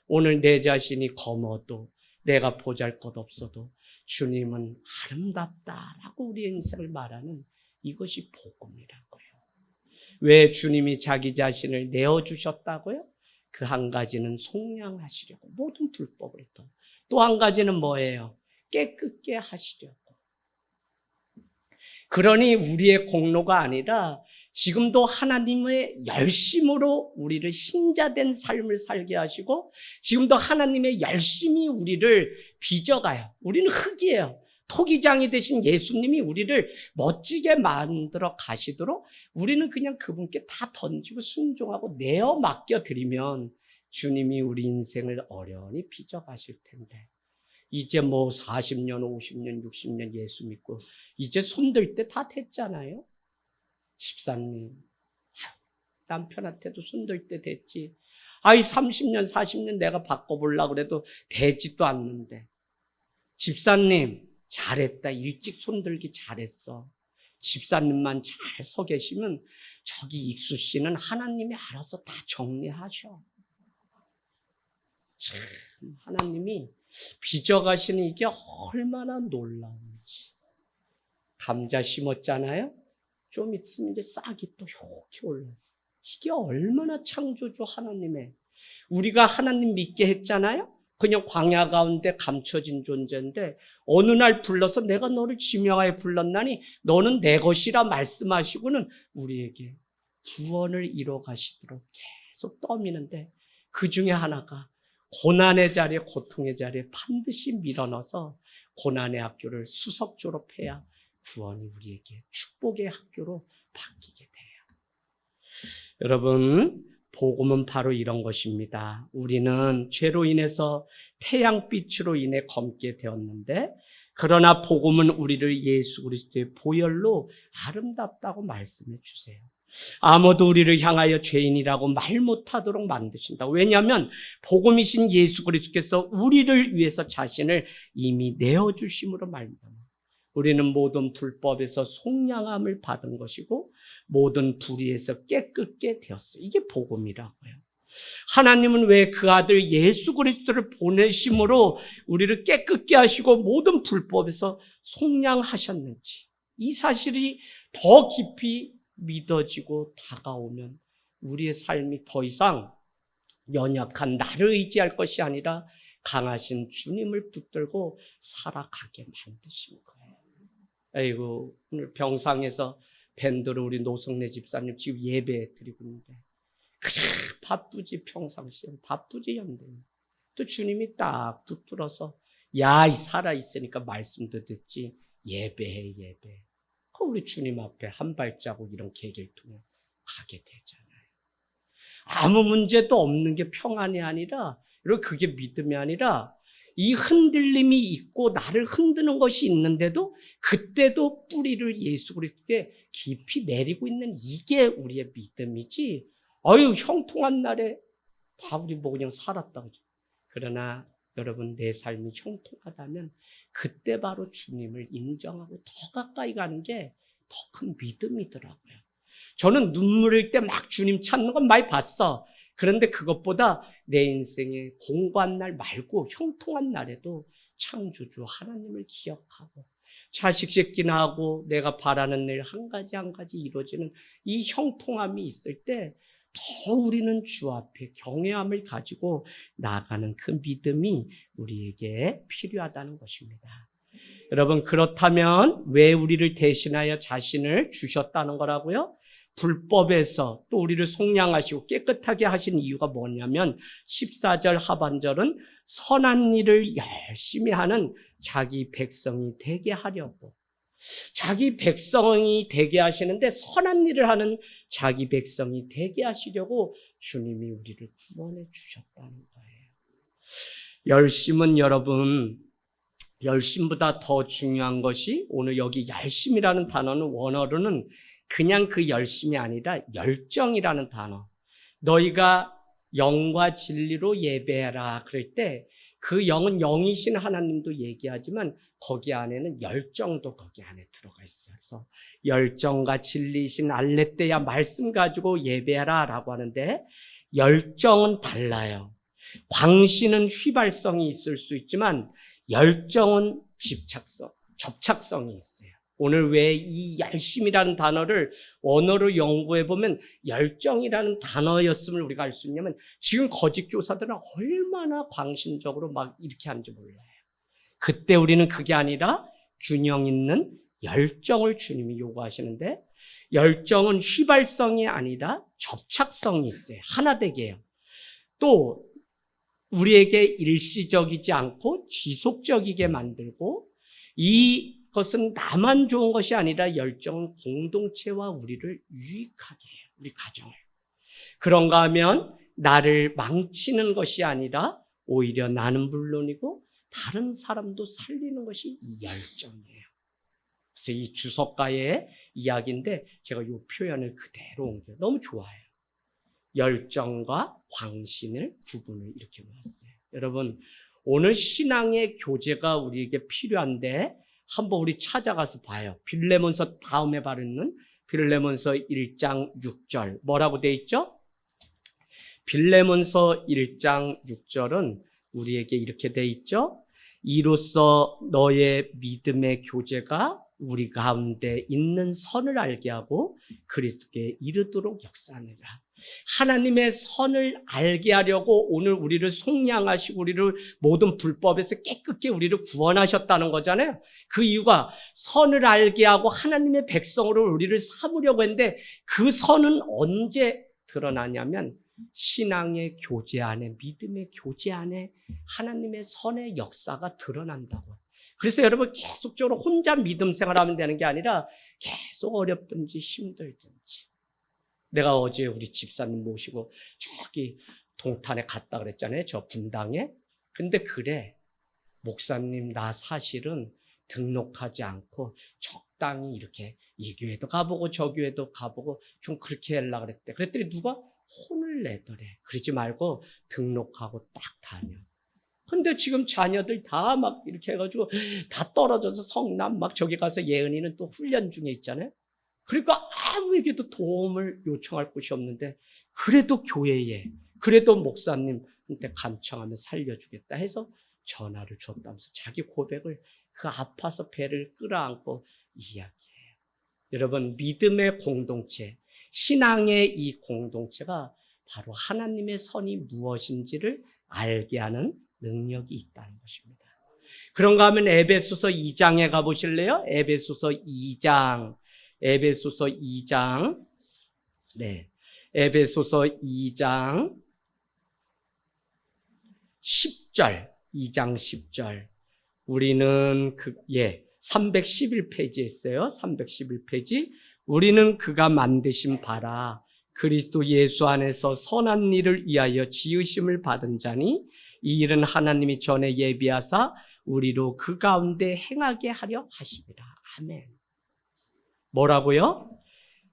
오늘 내 자신이 검어도 내가 보잘것없어도 주님은 아름답다라고 우리의 인생을 말하는 이것이 복음이라고요. 왜 주님이 자기 자신을 내어주셨다고요? 그 한 가지는 속량하시려고, 모든 불법을 또 한 가지는 뭐예요? 깨끗게 하시려고. 그러니 우리의 공로가 아니라 지금도 하나님의 열심으로 우리를 신자된 삶을 살게 하시고 지금도 하나님의 열심히 우리를 빚어가요. 우리는 흙이에요. 토기장이 되신 예수님이 우리를 멋지게 만들어 가시도록 우리는 그냥 그분께 다 던지고 순종하고 내어 맡겨드리면 주님이 우리 인생을 어련히 빚어가실 텐데 이제 40년, 50년, 60년 예수 믿고 이제 손들 때 다 됐잖아요. 집사님, 남편한테도 손들 때 됐지. 30년, 40년 내가 바꿔보려고 그래도 되지도 않는데. 집사님, 잘했다. 일찍 손들기 잘했어. 집사님만 잘 서 계시면 저기 익수 씨는 하나님이 알아서 다 정리하셔. 참, 하나님이 빚어가시는 이게 얼마나 놀라운지. 감자 심었잖아요? 좀 있으면 이제 싹이 또 이렇게 올라요. 이게 얼마나 창조주 하나님의, 우리가 하나님 믿게 했잖아요. 그냥 광야 가운데 감춰진 존재인데 어느 날 불러서 내가 너를 지명하여 불렀나니 너는 내 것이라 말씀하시고는 우리에게 구원을 이뤄 가시도록 계속 떠미는데, 그 중에 하나가 고난의 자리에, 고통의 자리에 반드시 밀어넣어서 고난의 학교를 수석 졸업해야 구원이 우리에게 축복의 학교로 바뀌게 돼요. 여러분, 복음은 바로 이런 것입니다. 우리는 죄로 인해서 태양빛으로 인해 검게 되었는데, 그러나 복음은 우리를 예수 그리스도의 보혈로 아름답다고 말씀해 주세요. 아무도 우리를 향하여 죄인이라고 말 못하도록 만드신다. 왜냐하면 복음이신 예수 그리스도께서 우리를 위해서 자신을 이미 내어주심으로 말미암아 우리는 모든 불법에서 속량함을 받은 것이고 모든 불의에서 깨끗게 되었어요. 이게 복음이라고요. 하나님은 왜 그 아들 예수 그리스도를 보내심으로 우리를 깨끗게 하시고 모든 불법에서 속량하셨는지, 이 사실이 더 깊이 믿어지고 다가오면 우리의 삶이 더 이상 연약한 나를 의지할 것이 아니라 강하신 주님을 붙들고 살아가게 만드신 거예요. 아이고, 오늘 병상에서 밴드로 우리 노성래 집사님 지금 예배 드리고 있는데 그냥 바쁘지, 평상시에 바쁘지 현대인. 또 주님이 딱 붙들어서 야, 이 살아있으니까 말씀도 듣지, 예배해 예배. 우리 주님 앞에 한 발자국 이런 계기를 통해 가게 되잖아요. 아무 문제도 없는 게 평안이 아니라, 여러분, 그게 믿음이 아니라 이 흔들림이 있고 나를 흔드는 것이 있는데도 그때도 뿌리를 예수 그리스도에 깊이 내리고 있는 이게 우리의 믿음이지, 어휴 형통한 날에 다 우리 뭐 그냥 살았다 그죠. 그러나 여러분, 내 삶이 형통하다면 그때 바로 주님을 인정하고 더 가까이 가는 게 더 큰 믿음이더라고요. 저는 눈물 흘릴 때 막 주님 찾는 건 많이 봤어. 그런데 그것보다 내 인생의 공고한 날 말고 형통한 날에도 창조주 하나님을 기억하고 자식 새끼나 하고 내가 바라는 일 한 가지 한 가지 이루어지는 이 형통함이 있을 때 더 우리는 주 앞에 경외함을 가지고 나아가는 그 믿음이 우리에게 필요하다는 것입니다. 여러분, 그렇다면 왜 우리를 대신하여 자신을 주셨다는 거라고요? 불법에서 또 우리를 속량하시고 깨끗하게 하신 이유가 뭐냐면 14절 하반절은 선한 일을 열심히 하는 자기 백성이 되게 하려고, 자기 백성이 되게 하시는데 선한 일을 하는 자기 백성이 되게 하시려고 주님이 우리를 구원해 주셨다는 거예요. 열심은 여러분, 열심보다 더 중요한 것이, 오늘 여기 열심이라는 단어는 원어로는 그냥 그 열심이 아니라 열정이라는 단어. 너희가 영과 진리로 예배해라 그럴 때 그 영은 영이신 하나님도 얘기하지만 거기 안에는 열정도 거기 안에 들어가 있어요. 그래서 열정과 진리이신 알레떼야 말씀 가지고 예배하라 라고 하는데, 열정은 달라요. 광신은 휘발성이 있을 수 있지만 열정은 접착성이 있어요. 오늘 왜 이 열심이라는 단어를 언어로 연구해 보면 열정이라는 단어였음을 우리가 알 수 있냐면, 지금 거짓 교사들은 얼마나 광신적으로 막 이렇게 하는지 몰라요. 그때 우리는 그게 아니라 균형 있는 열정을 주님이 요구하시는데, 열정은 휘발성이 아니라 접착성이 있어요. 하나 되게 해요. 또 우리에게 일시적이지 않고 지속적이게 만들고, 이것은 나만 좋은 것이 아니라 열정은 공동체와 우리를 유익하게 해요. 우리 가정을. 그런가 하면 나를 망치는 것이 아니라 오히려 나는 물론이고 다른 사람도 살리는 것이 이 열정이에요. 그래서 이 주석가의 이야기인데 제가 이 표현을 그대로 옮겨요. 너무 좋아요. 열정과 광신을 구분을 이렇게 놓았어요. 여러분, 오늘 신앙의 교제가 우리에게 필요한데 한번 우리 찾아가서 봐요. 빌레몬서 다음에 바로 있는 빌레몬서 1장 6절 뭐라고 돼 있죠? 빌레몬서 1장 6절은 우리에게 이렇게 돼 있죠? 이로써 너의 믿음의 교제가 우리 가운데 있는 선을 알게 하고 그리스도께 이르도록 역사하느라. 하나님의 선을 알게 하려고 오늘 우리를 속량하시고 우리를 모든 불법에서 깨끗게 우리를 구원하셨다는 거잖아요. 그 이유가 선을 알게 하고 하나님의 백성으로 우리를 삼으려고 했는데 그 선은 언제 드러나냐면 신앙의 교제 안에, 믿음의 교제 안에 하나님의 선의 역사가 드러난다고. 그래서 여러분 계속적으로 혼자 믿음 생활하면 되는 게 아니라 계속 어렵든지 힘들든지. 내가 어제 우리 집사님 모시고 저기 동탄에 갔다 그랬잖아요. 저 분당에. 근데 그래. 목사님 나 사실은 등록하지 않고 적당히 이렇게 이 교회도 가보고 저 교회도 가보고 좀 그렇게 하려고 그랬대. 그랬더니 누가 혼을 내더래. 그러지 말고 등록하고 딱 다녀. 근데 지금 자녀들 다 막 이렇게 해가지고 다 떨어져서 성남 막 저기 가서 예은이는 또 훈련 중에 있잖아요. 그러니까 아무에게도 도움을 요청할 곳이 없는데 그래도 교회에, 그래도 목사님한테 간청하면 살려주겠다 해서 전화를 줬다면서 자기 고백을 그 아파서 배를 끌어안고 이야기해요. 여러분 믿음의 공동체, 신앙의 이 공동체가 바로 하나님의 선이 무엇인지를 알게 하는 능력이 있다는 것입니다. 그런가 하면 에베소서 2장에 가보실래요? 에베소서 2장. 네. 에베소서 2장 10절. 2장 10절. 우리는 311페이지에 있어요. 311페이지. 우리는 그가 만드신 바라 그리스도 예수 안에서 선한 일을 위하여 지으심을 받은 자니 이 일은 하나님이 전에 예비하사 우리로 그 가운데 행하게 하려 하심이라. 아멘. 뭐라고요?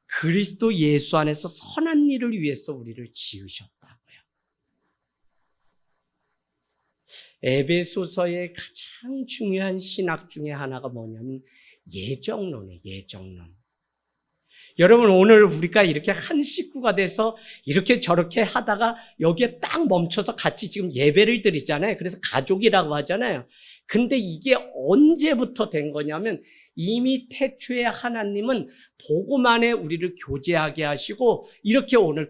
그리스도 예수 안에서 선한 일을 위해서 우리를 지으셨다고요. 에베소서의 가장 중요한 신학 중에 하나가 뭐냐면 예정론이에요. 예정론. 여러분 오늘 우리가 이렇게 한 식구가 돼서 이렇게 저렇게 하다가 여기에 딱 멈춰서 같이 지금 예배를 드리잖아요. 그래서 가족이라고 하잖아요. 근데 이게 언제부터 된 거냐면 이미 태초에 하나님은 복음 안에 우리를 교제하게 하시고 이렇게 오늘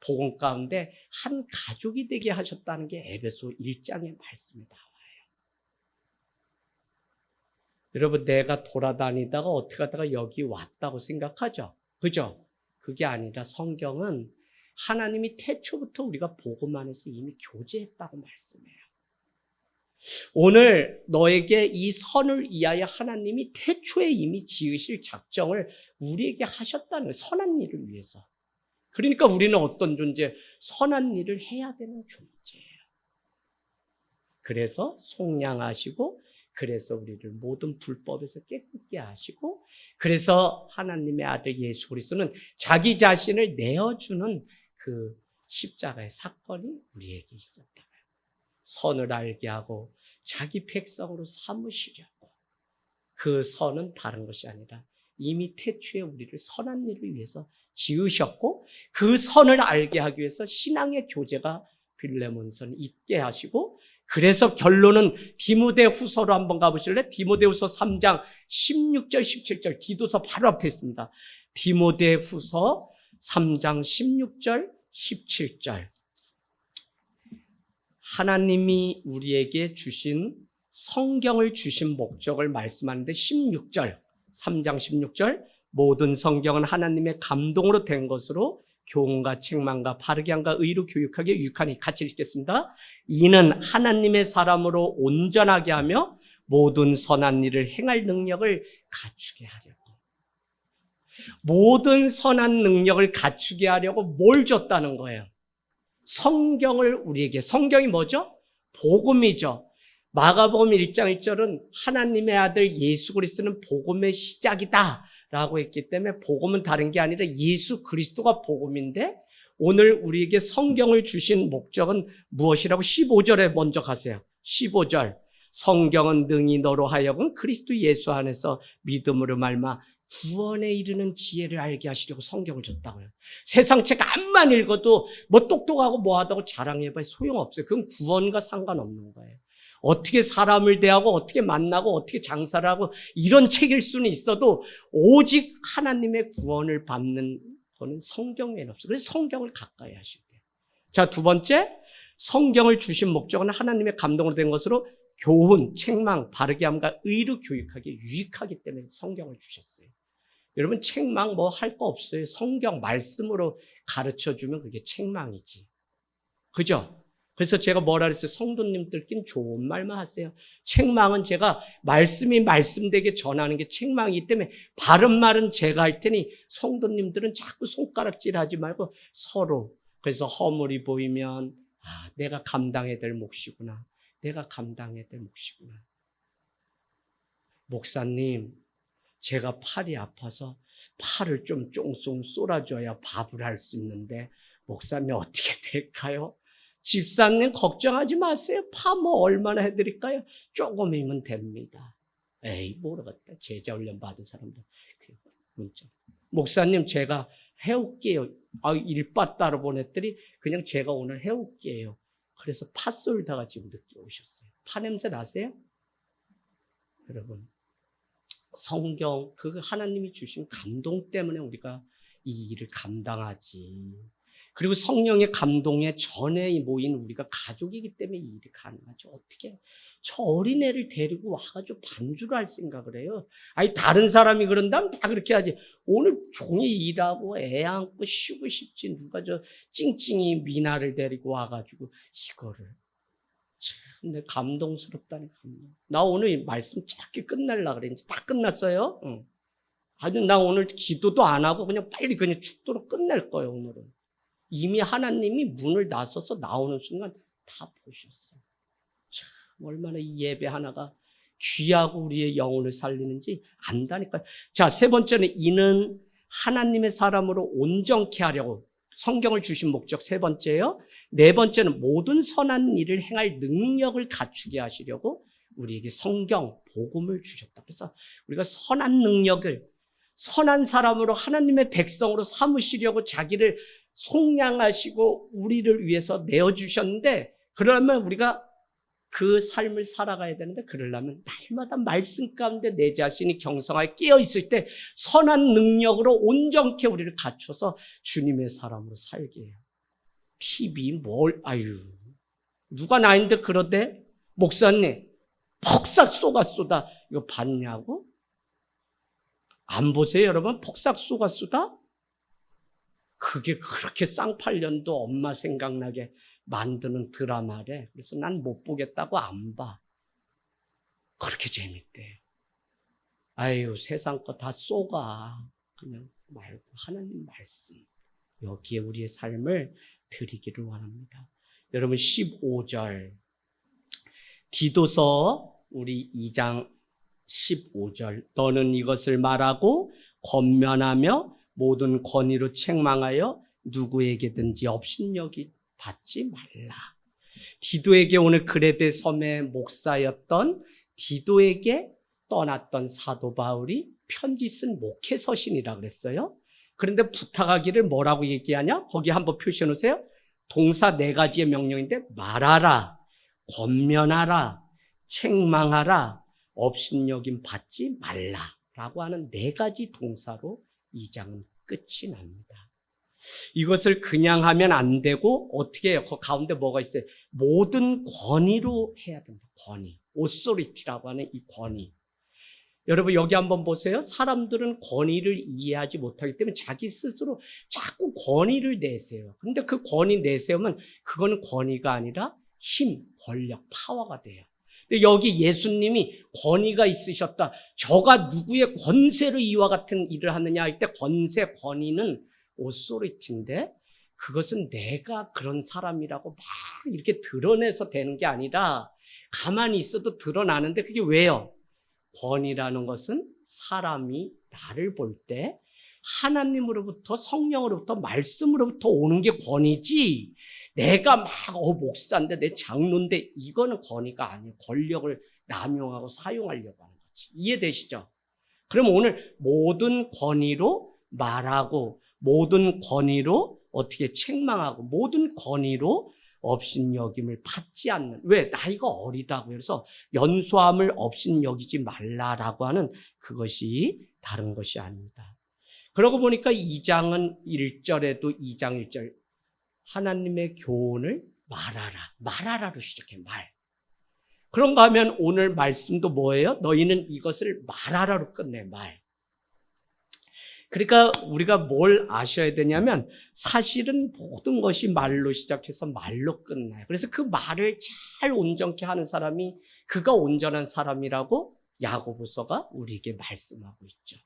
복음 가운데 한 가족이 되게 하셨다는 게 에베소 1장의 말씀이 나와요. 여러분 내가 돌아다니다가 어떻게 하다가 여기 왔다고 생각하죠? 그죠? 그게 아니라 성경은 하나님이 태초부터 우리가 복음 안에서 이미 교제했다고 말씀해요. 오늘 너에게 이 선을 위하여 하나님이 태초에 이미 지으실 작정을 우리에게 하셨다는 선한 일을 위해서. 그러니까 우리는 어떤 존재? 선한 일을 해야 되는 존재예요. 그래서 속량하시고 그래서 우리를 모든 불법에서 깨끗게 하시고 그래서 하나님의 아들 예수 그리스도는 자기 자신을 내어주는 그 십자가의 사건이 우리에게 있었다. 선을 알게 하고 자기 백성으로 삼으시려고. 그 선은 다른 것이 아니라 이미 태초에 우리를 선한 일을 위해서 지으셨고 그 선을 알게 하기 위해서 신앙의 교제가 빌레몬선 있게 하시고 그래서 결론은 디모데후서로 한번 가보실래요? 디모데후서 3장 16절 17절 디도서 바로 앞에 있습니다. 디모데후서 3장 16절 17절 하나님이 우리에게 주신 성경을 주신 목적을 말씀하는데 16절 3장 16절 모든 성경은 하나님의 감동으로 된 것으로 교훈과 책망과 바르게 함과 의로 교육하게 유익하니 같이 읽겠습니다. 이는 하나님의 사람으로 온전하게 하며 모든 선한 일을 행할 능력을 갖추게 하려고. 모든 선한 능력을 갖추게 하려고 뭘 줬다는 거예요? 성경을 우리에게. 성경이 뭐죠? 복음이죠. 마가복음 1장 1절은 하나님의 아들 예수 그리스도는 복음의 시작이다 라고 했기 때문에 복음은 다른 게 아니라 예수 그리스도가 복음인데 오늘 우리에게 성경을 주신 목적은 무엇이라고 15절에 먼저 가세요. 15절 성경은 능히 너로 하여금 그리스도 예수 안에서 믿음으로 말미암아 구원에 이르는 지혜를 알게 하시려고 성경을 줬다고요. 세상 책 암만 읽어도 뭐 똑똑하고 뭐하다고 자랑해봐야 소용없어요. 그건 구원과 상관없는 거예요. 어떻게 사람을 대하고 어떻게 만나고 어떻게 장사를 하고 이런 책일 수는 있어도 오직 하나님의 구원을 받는 거는 성경에는 없어요. 그래서 성경을 가까이 하셔야 돼요. 자, 두 번째, 성경을 주신 목적은 하나님의 감동으로 된 것으로 교훈, 책망, 바르게 함과 의로 교육하기에 유익하기 때문에 성경을 주셨어요. 여러분, 책망 뭐 할 거 없어요. 성경 말씀으로 가르쳐주면 그게 책망이지. 그죠? 그래서 제가 뭐라 그랬어요? 성도님들끼리 좋은 말만 하세요. 책망은 제가 말씀이 말씀되게 전하는 게 책망이기 때문에 바른 말은 제가 할 테니 성도님들은 자꾸 손가락질 하지 말고 서로. 그래서 허물이 보이면 내가 감당해야 될 몫이구나. 내가 감당해야 될 몫이구나. 목사님, 제가 팔이 아파서 팔을 좀 쫑쫑 쏠아줘야 밥을 할 수 있는데 목사님 어떻게 될까요? 집사님 걱정하지 마세요. 파 뭐 얼마나 해드릴까요? 조금이면 됩니다. 에이 모르겠다. 제자 훈련 받은 사람들 문자. 목사님 제가 해올게요. 일바 따로 보냈더니 그냥 제가 오늘 해올게요. 그래서 파 쏠다가 지금 늦게 오셨어요. 파 냄새 나세요? 여러분, 성경 그 하나님이 주신 감동 때문에 우리가 이 일을 감당하지. 그리고 성령의 감동에 전에 모인 우리가 가족이기 때문에 이 일이 가능하죠. 어떻게 저 어린애를 데리고 와가지고 반주를 할 생각을 해요. 아니 다른 사람이 그런다면 다 그렇게 하지. 오늘 종일 일하고 애 안고 쉬고 싶지. 누가 저 찡찡이 미나를 데리고 와가지고 이거를. 참 내 감동스럽다니 감동. 나 오늘 말씀 짧게 끝내려고 그래. 이제 다 끝났어요. 응. 아주 나 오늘 기도도 안 하고 그냥 빨리 그냥 축도로 끝낼 거예요. 오늘은. 이미 하나님이 문을 나서서 나오는 순간 다 보셨어요. 참 얼마나 이 예배 하나가 귀하고 우리의 영혼을 살리는지 안다니까요. 자, 세 번째는 이는 하나님의 사람으로 온전케 하려고 성경을 주신 목적 세 번째예요. 네 번째는 모든 선한 일을 행할 능력을 갖추게 하시려고 우리에게 성경, 복음을 주셨다. 그래서 우리가 선한 능력을 선한 사람으로 하나님의 백성으로 삼으시려고 자기를 속량하시고 우리를 위해서 내어주셨는데 그러면 우리가 그 삶을 살아가야 되는데 그러려면 날마다 말씀 가운데 내 자신이 경성하게 깨어있을 때 선한 능력으로 온전케 우리를 갖춰서 주님의 사람으로 살게 해요. TV 누가 나인데 그러대? 목사님 폭삭 쏘다 이거 봤냐고? 안 보세요 여러분? 폭삭 쏘다? 그게 그렇게 쌍팔년도 엄마 생각나게 만드는 드라마래. 그래서 난 못 보겠다고 안 봐. 그렇게 재밌대. 아유 세상 거 다 쏘가. 그냥 말고 하나님 말씀. 여기에 우리의 삶을 드리기를 원합니다. 여러분 15절 디도서 우리 2장 15절 너는 이것을 말하고 권면하며 모든 권위로 책망하여 누구에게든지 업신여기 받지 말라. 디도에게 오늘 그레데 섬의 목사였던 디도에게 떠났던 사도 바울이 편지 쓴 목회 서신이라 그랬어요. 그런데 부탁하기를 뭐라고 얘기하냐? 거기 한번 표시해 놓으세요. 동사 네 가지의 명령인데 말하라, 권면하라, 책망하라, 업신여김 받지 말라라고 하는 네 가지 동사로 2장은 끝이 납니다. 이것을 그냥 하면 안 되고 어떻게 해요? 그 가운데 뭐가 있어요? 모든 권위로 해야 된다. 권위. 오소리티라고 하는 이 권위. 여러분 여기 한번 보세요. 사람들은 권위를 이해하지 못하기 때문에 자기 스스로 자꾸 권위를 내세워요. 근데 그 권위 내세우면 그거는 권위가 아니라 힘, 권력, 파워가 돼요. 근데 여기 예수님이 권위가 있으셨다. 저가 누구의 권세로 이와 같은 일을 하느냐 할 때 권세, 권위는 오소리티인데 그것은 내가 그런 사람이라고 막 이렇게 드러내서 되는 게 아니라 가만히 있어도 드러나는데 그게 왜요? 권위라는 것은 사람이 나를 볼 때 하나님으로부터 성령으로부터 말씀으로부터 오는 게 권위지 내가 막 목사인데 내 장로인데 이거는 권위가 아니에요. 권력을 남용하고 사용하려고 하는 거지. 이해되시죠? 그럼 오늘 모든 권위로 말하고 모든 권위로 어떻게 책망하고 모든 권위로 업신여김을 받지 않는, 왜? 나이가 어리다고 해서 연소함을 업신여기지 말라라고 하는 그것이 다른 것이 아닙니다. 그러고 보니까 2장은 1절에도 2장 1절 하나님의 교훈을 말하라로 시작해. 말. 그런가 하면 오늘 말씀도 뭐예요? 너희는 이것을 말하라로 끝내. 말. 그러니까 우리가 뭘 아셔야 되냐면 사실은 모든 것이 말로 시작해서 말로 끝나요. 그래서 그 말을 잘 온전케 하는 사람이 그가 온전한 사람이라고 야고보서가 우리에게 말씀하고 있죠.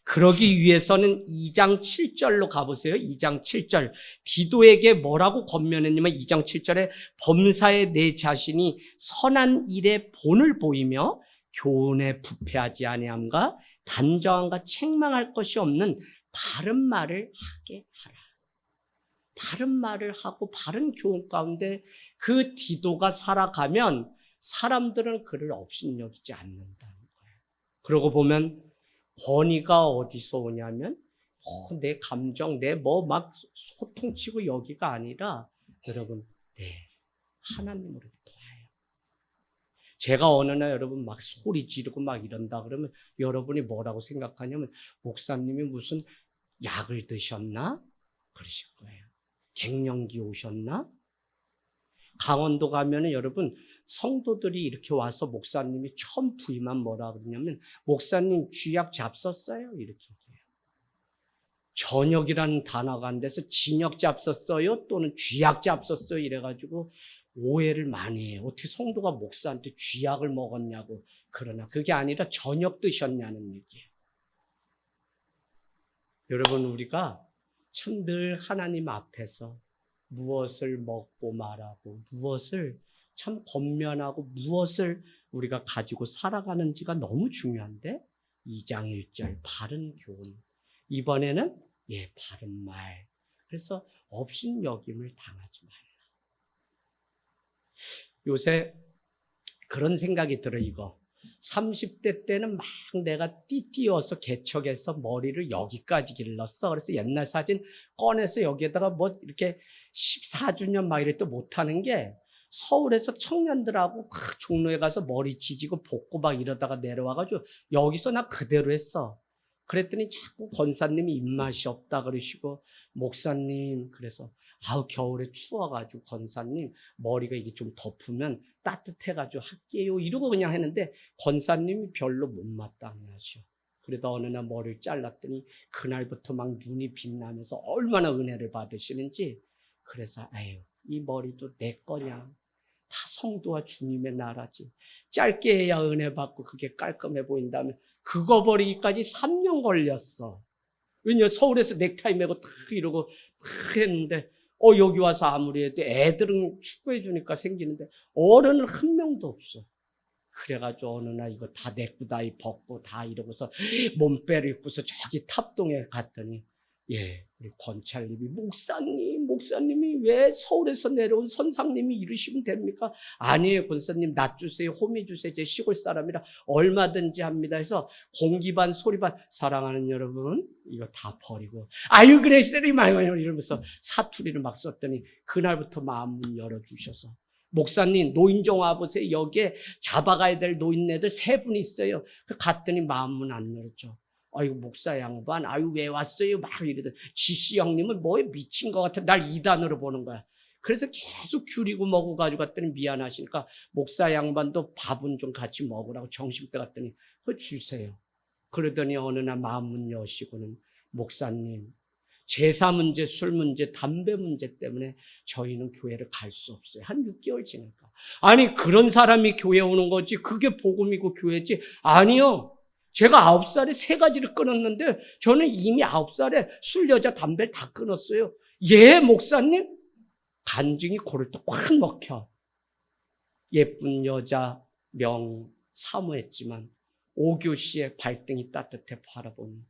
그러기 위해서는 2장 7절로 가보세요. 2장 7절. 디도에게 뭐라고 권면했냐면 2장 7절에 범사에 내 자신이 선한 일의 본을 보이며 교훈에 부패하지 아니함과 단정함과 책망할 것이 없는 바른 말을 하게 하라. 바른 말을 하고 바른 교훈 가운데 그 디도가 살아가면 사람들은 그를 업신여기지 않는다는 거예요. 그러고 보면 권위가 어디서 오냐면 내 감정, 내 뭐 막 소통치고 여기가 아니라 여러분 하나님으로부터 와요. 제가 어느 날 여러분 막 소리 지르고 막 이런다 그러면 여러분이 뭐라고 생각하냐면 목사님이 무슨 약을 드셨나? 그러실 거예요. 갱년기 오셨나? 강원도 가면은 여러분 성도들이 이렇게 와서 목사님이 처음 부임한 뭐라 그러냐면 목사님 쥐약 잡섰어요? 이렇게 얘기해요. 저녁이라는 단어가 안 돼서 진역 잡섰어요? 또는 쥐약 잡섰어요? 이래가지고 오해를 많이 해요. 어떻게 성도가 목사한테 쥐약을 먹었냐고. 그러나 그게 아니라 저녁 드셨냐는 얘기예요. 여러분 우리가 참 늘 하나님 앞에서 무엇을 먹고 말하고 무엇을 참 권면하고 무엇을 우리가 가지고 살아가는지가 너무 중요한데 2장 1절 바른 교훈, 이번에는 바른 말. 그래서 업신여김을 당하지 말라. 요새 그런 생각이 들어. 이거 30대 때는 막 내가 띠띠어서 개척해서 머리를 여기까지 길렀어. 그래서 옛날 사진 꺼내서 여기에다가 뭐 이렇게 14주년 막 이랬도 못하는 게 서울에서 청년들하고 종로에 가서 머리 지지고 볶고 막 이러다가 내려와가지고 여기서 나 그대로 했어. 그랬더니 자꾸 권사님이 입맛이 없다 그러시고 목사님 그래서 겨울에 추워가지고 권사님 머리가 이게 좀 덮으면 따뜻해가지고 할게요 이러고 그냥 했는데 권사님이 별로 못마땅하셔. 그러다 어느 날 머리를 잘랐더니 그날부터 막 눈이 빛나면서 얼마나 은혜를 받으시는지. 그래서 이 머리도 내 거냐. 다 성도와 주님의 나라지. 짧게 해야 은혜 받고 그게 깔끔해 보인다면 그거 버리기까지 3년 걸렸어. 왜냐 서울에서 넥타이 메고 탁 이러고 탁 했는데 여기 와서 아무리 해도 애들은 축구해 주니까 생기는데 어른은 한 명도 없어. 그래가지고 어느 날 이거 다 넥구다이 벗고 다 이러고서 몸빼를 입고서 저기 탑동에 갔더니 우리 권찰님이 목사님이 왜 서울에서 내려온 선상님이 이러시면 됩니까? 아니에요 권사님 낫 주세요 호미 주세요 제 시골 사람이라 얼마든지 합니다 해서 공기 반 소리 반 사랑하는 여러분 이거 다 버리고 아유 그래 쓰리 말고요 이러면서 사투리를 막 썼더니 그날부터 마음문 열어주셔서 목사님 노인정 와보세요 여기에 잡아가야 될 노인네들 3분 있어요. 갔더니 마음문 안 열었죠. 아이고 목사 양반 아유 왜 왔어요 막 이러더니 지씨 형님은 뭐에 미친 것 같아 날 2단으로 보는 거야. 그래서 계속 귤이고 먹고 가지고 갔더니 미안하시니까 목사 양반도 밥은 좀 같이 먹으라고 점심때 갔더니 그거 주세요. 그러더니 어느 날 마음문 여시고는 목사님 제사 문제, 술 문제, 담배 문제 때문에 저희는 교회를 갈 수 없어요. 한 6개월 지나니까. 아니 그런 사람이 교회 오는 거지 그게 복음이고 교회지. 아니요. 제가 9살에 3가지를 끊었는데 저는 이미 9살에 술, 여자, 담배를 다 끊었어요. 목사님? 간증이 코를 또 확 먹혀. 예쁜 여자 명 사모했지만 5교 씨의 발등이 따뜻해 바라보니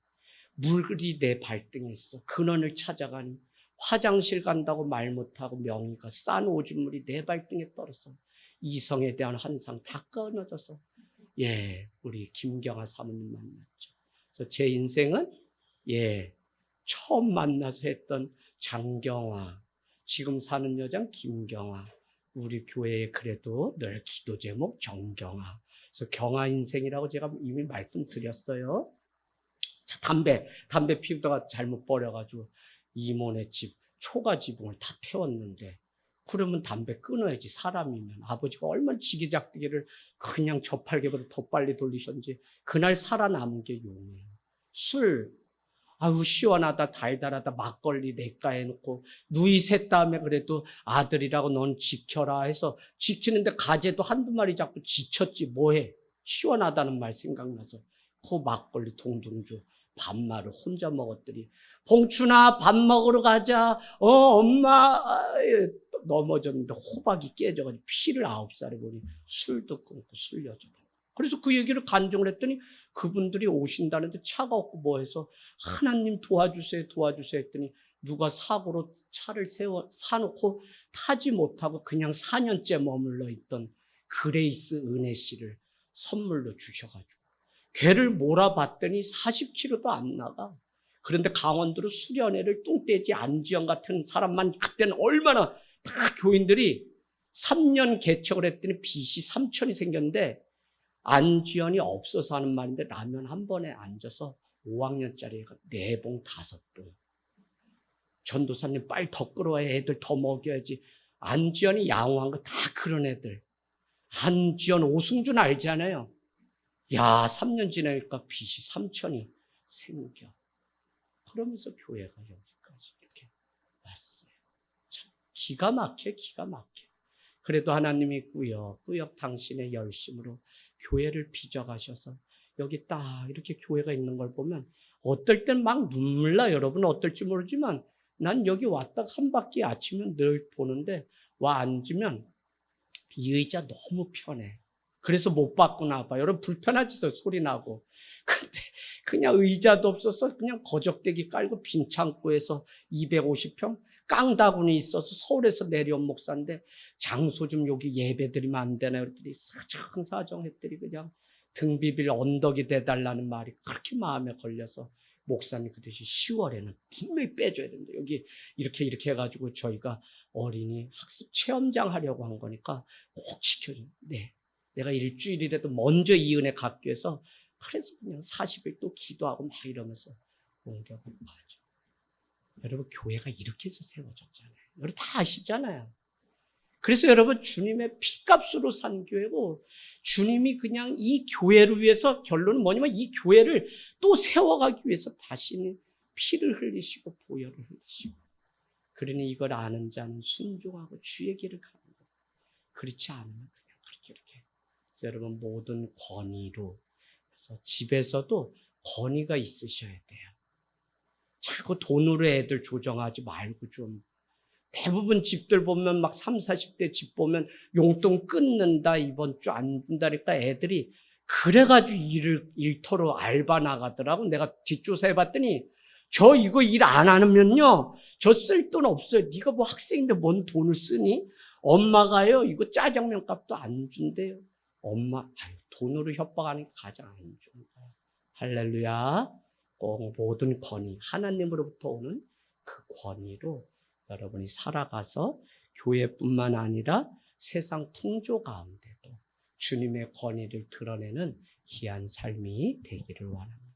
물이 내 발등에 있어. 근원을 찾아가니 화장실 간다고 말 못하고 명의가 싼 오줌물이 내 발등에 떨어서 이성에 대한 환상 다 끊어져서 우리 김경아 사모님 만났죠. 그래서 제 인생은 처음 만나서 했던 장경아 지금 사는 여자는 김경아. 우리 교회에 그래도 늘 기도 제목 정경아. 그래서 경아 인생이라고 제가 이미 말씀드렸어요. 자, 담배 피우다가 잘못 버려가지고 이모네 집 초가 지붕을 다 태웠는데, 그러면 담배 끊어야지. 사람이면 아버지가 얼마나 지기작기를 그냥 저팔계보다 더 빨리 돌리셨는지 그날 살아남은 게 용이에요. 술, 아유 시원하다 달달하다 막걸리 내가해 놓고 누이 셋 다음에 그래도 아들이라고 넌 지켜라 해서 지키는데 가재도 한두 마리 잡고 지쳤지 뭐해. 시원하다는 말 생각나서 그 막걸리 동동주 반말을 혼자 먹었더니 봉춘아 밥 먹으러 가자. 엄마. 넘어졌는데 호박이 깨져가지고 피를 9살에 보니 술도 끊고 술려져. 그래서 그 얘기를 간증을 했더니 그분들이 오신다는데 차가 없고 뭐 해서 하나님 도와주세요 했더니 누가 사고로 차를 사놓고 타지 못하고 그냥 4년째 머물러 있던 그레이스 은혜 씨를 선물로 주셔가지고 걔를 몰아봤더니 40kg도 안 나가. 그런데 강원도로 수련회를 뚱떼지 안지영 같은 사람만 그때는 얼마나 다 교인들이 3년 개척을 했더니 빚이 3천이 생겼는데 안지연이 없어서 하는 말인데 라면 한 번에 앉아서 5학년짜리 4봉 5봉. 전도사님 빨리 더 끓어야 애들 더 먹여야지. 안지연이 양호한 거 다 그런 애들. 안지연 오승준 알잖아요. 야 3년 지나니까 빚이 3천이 생겨. 그러면서 교회가 여기까지 이렇게 왔어요. 참 기가 막혀. 그래도 하나님이 꾸역꾸역 당신의 열심으로 교회를 빚어가셔서 여기 딱 이렇게 교회가 있는 걸 보면 어떨 땐 막 눈물 나. 여러분은 어떨지 모르지만 난 여기 왔다 한 바퀴 아침에 늘 보는데 와 앉으면 이 의자 너무 편해. 그래서 못 바꾸나 봐. 여러분 불편하지 소리 나고. 근데 그냥 의자도 없어서 그냥 거적대기 깔고 빈 창고에서 250평 깡다군이 있어서 서울에서 내려온 목사인데 장소 좀 여기 예배 드리면 안 되나 그랬더니 사정사정 했더니 그냥 등 비빌 언덕이 돼달라는 말이 그렇게 마음에 걸려서 목사님 그 대신 10월에는 분명히 빼줘야 된다. 여기 이렇게 해가지고 저희가 어린이 학습 체험장 하려고 한 거니까 꼭 지켜줘. 네. 내가 일주일이라도 먼저 이 은혜 갖기 위해서 그래서 그냥 40일 또 기도하고 막 이러면서 옮겨가고 가죠. 여러분 교회가 이렇게 해서 세워졌잖아요. 여러분 다 아시잖아요. 그래서 여러분 주님의 피값으로 산 교회고 주님이 그냥 이 교회를 위해서 결론은 뭐냐면 이 교회를 또 세워가기 위해서 다시는 피를 흘리시고 보혈을 흘리시고 그러니 이걸 아는 자는 순종하고 주의 길을 가는 것. 그렇지 않으면 그냥 이렇게. 그래서 여러분 모든 권위로 그래서 집에서도 권위가 있으셔야 돼요. 자꾸 돈으로 애들 조정하지 말고 좀. 대부분 집들 보면 막 30, 40대 집 보면 용돈 끊는다 이번 주 안 준다니까 애들이 그래가지고 일터로 알바 나가더라고. 내가 뒷조사 해봤더니 저 이거 일 안 하면요 저 쓸 돈 없어요. 네가 뭐 학생인데 뭔 돈을 쓰니? 엄마가요 이거 짜장면 값도 안 준대요. 엄마 돈으로 협박하는 게 가장 안 좋은 거야. 할렐루야. 꼭 모든 권위 하나님으로부터 오는 그 권위로 여러분이 살아가서 교회뿐만 아니라 세상 풍조 가운데도 주님의 권위를 드러내는 귀한 삶이 되기를 원합니다.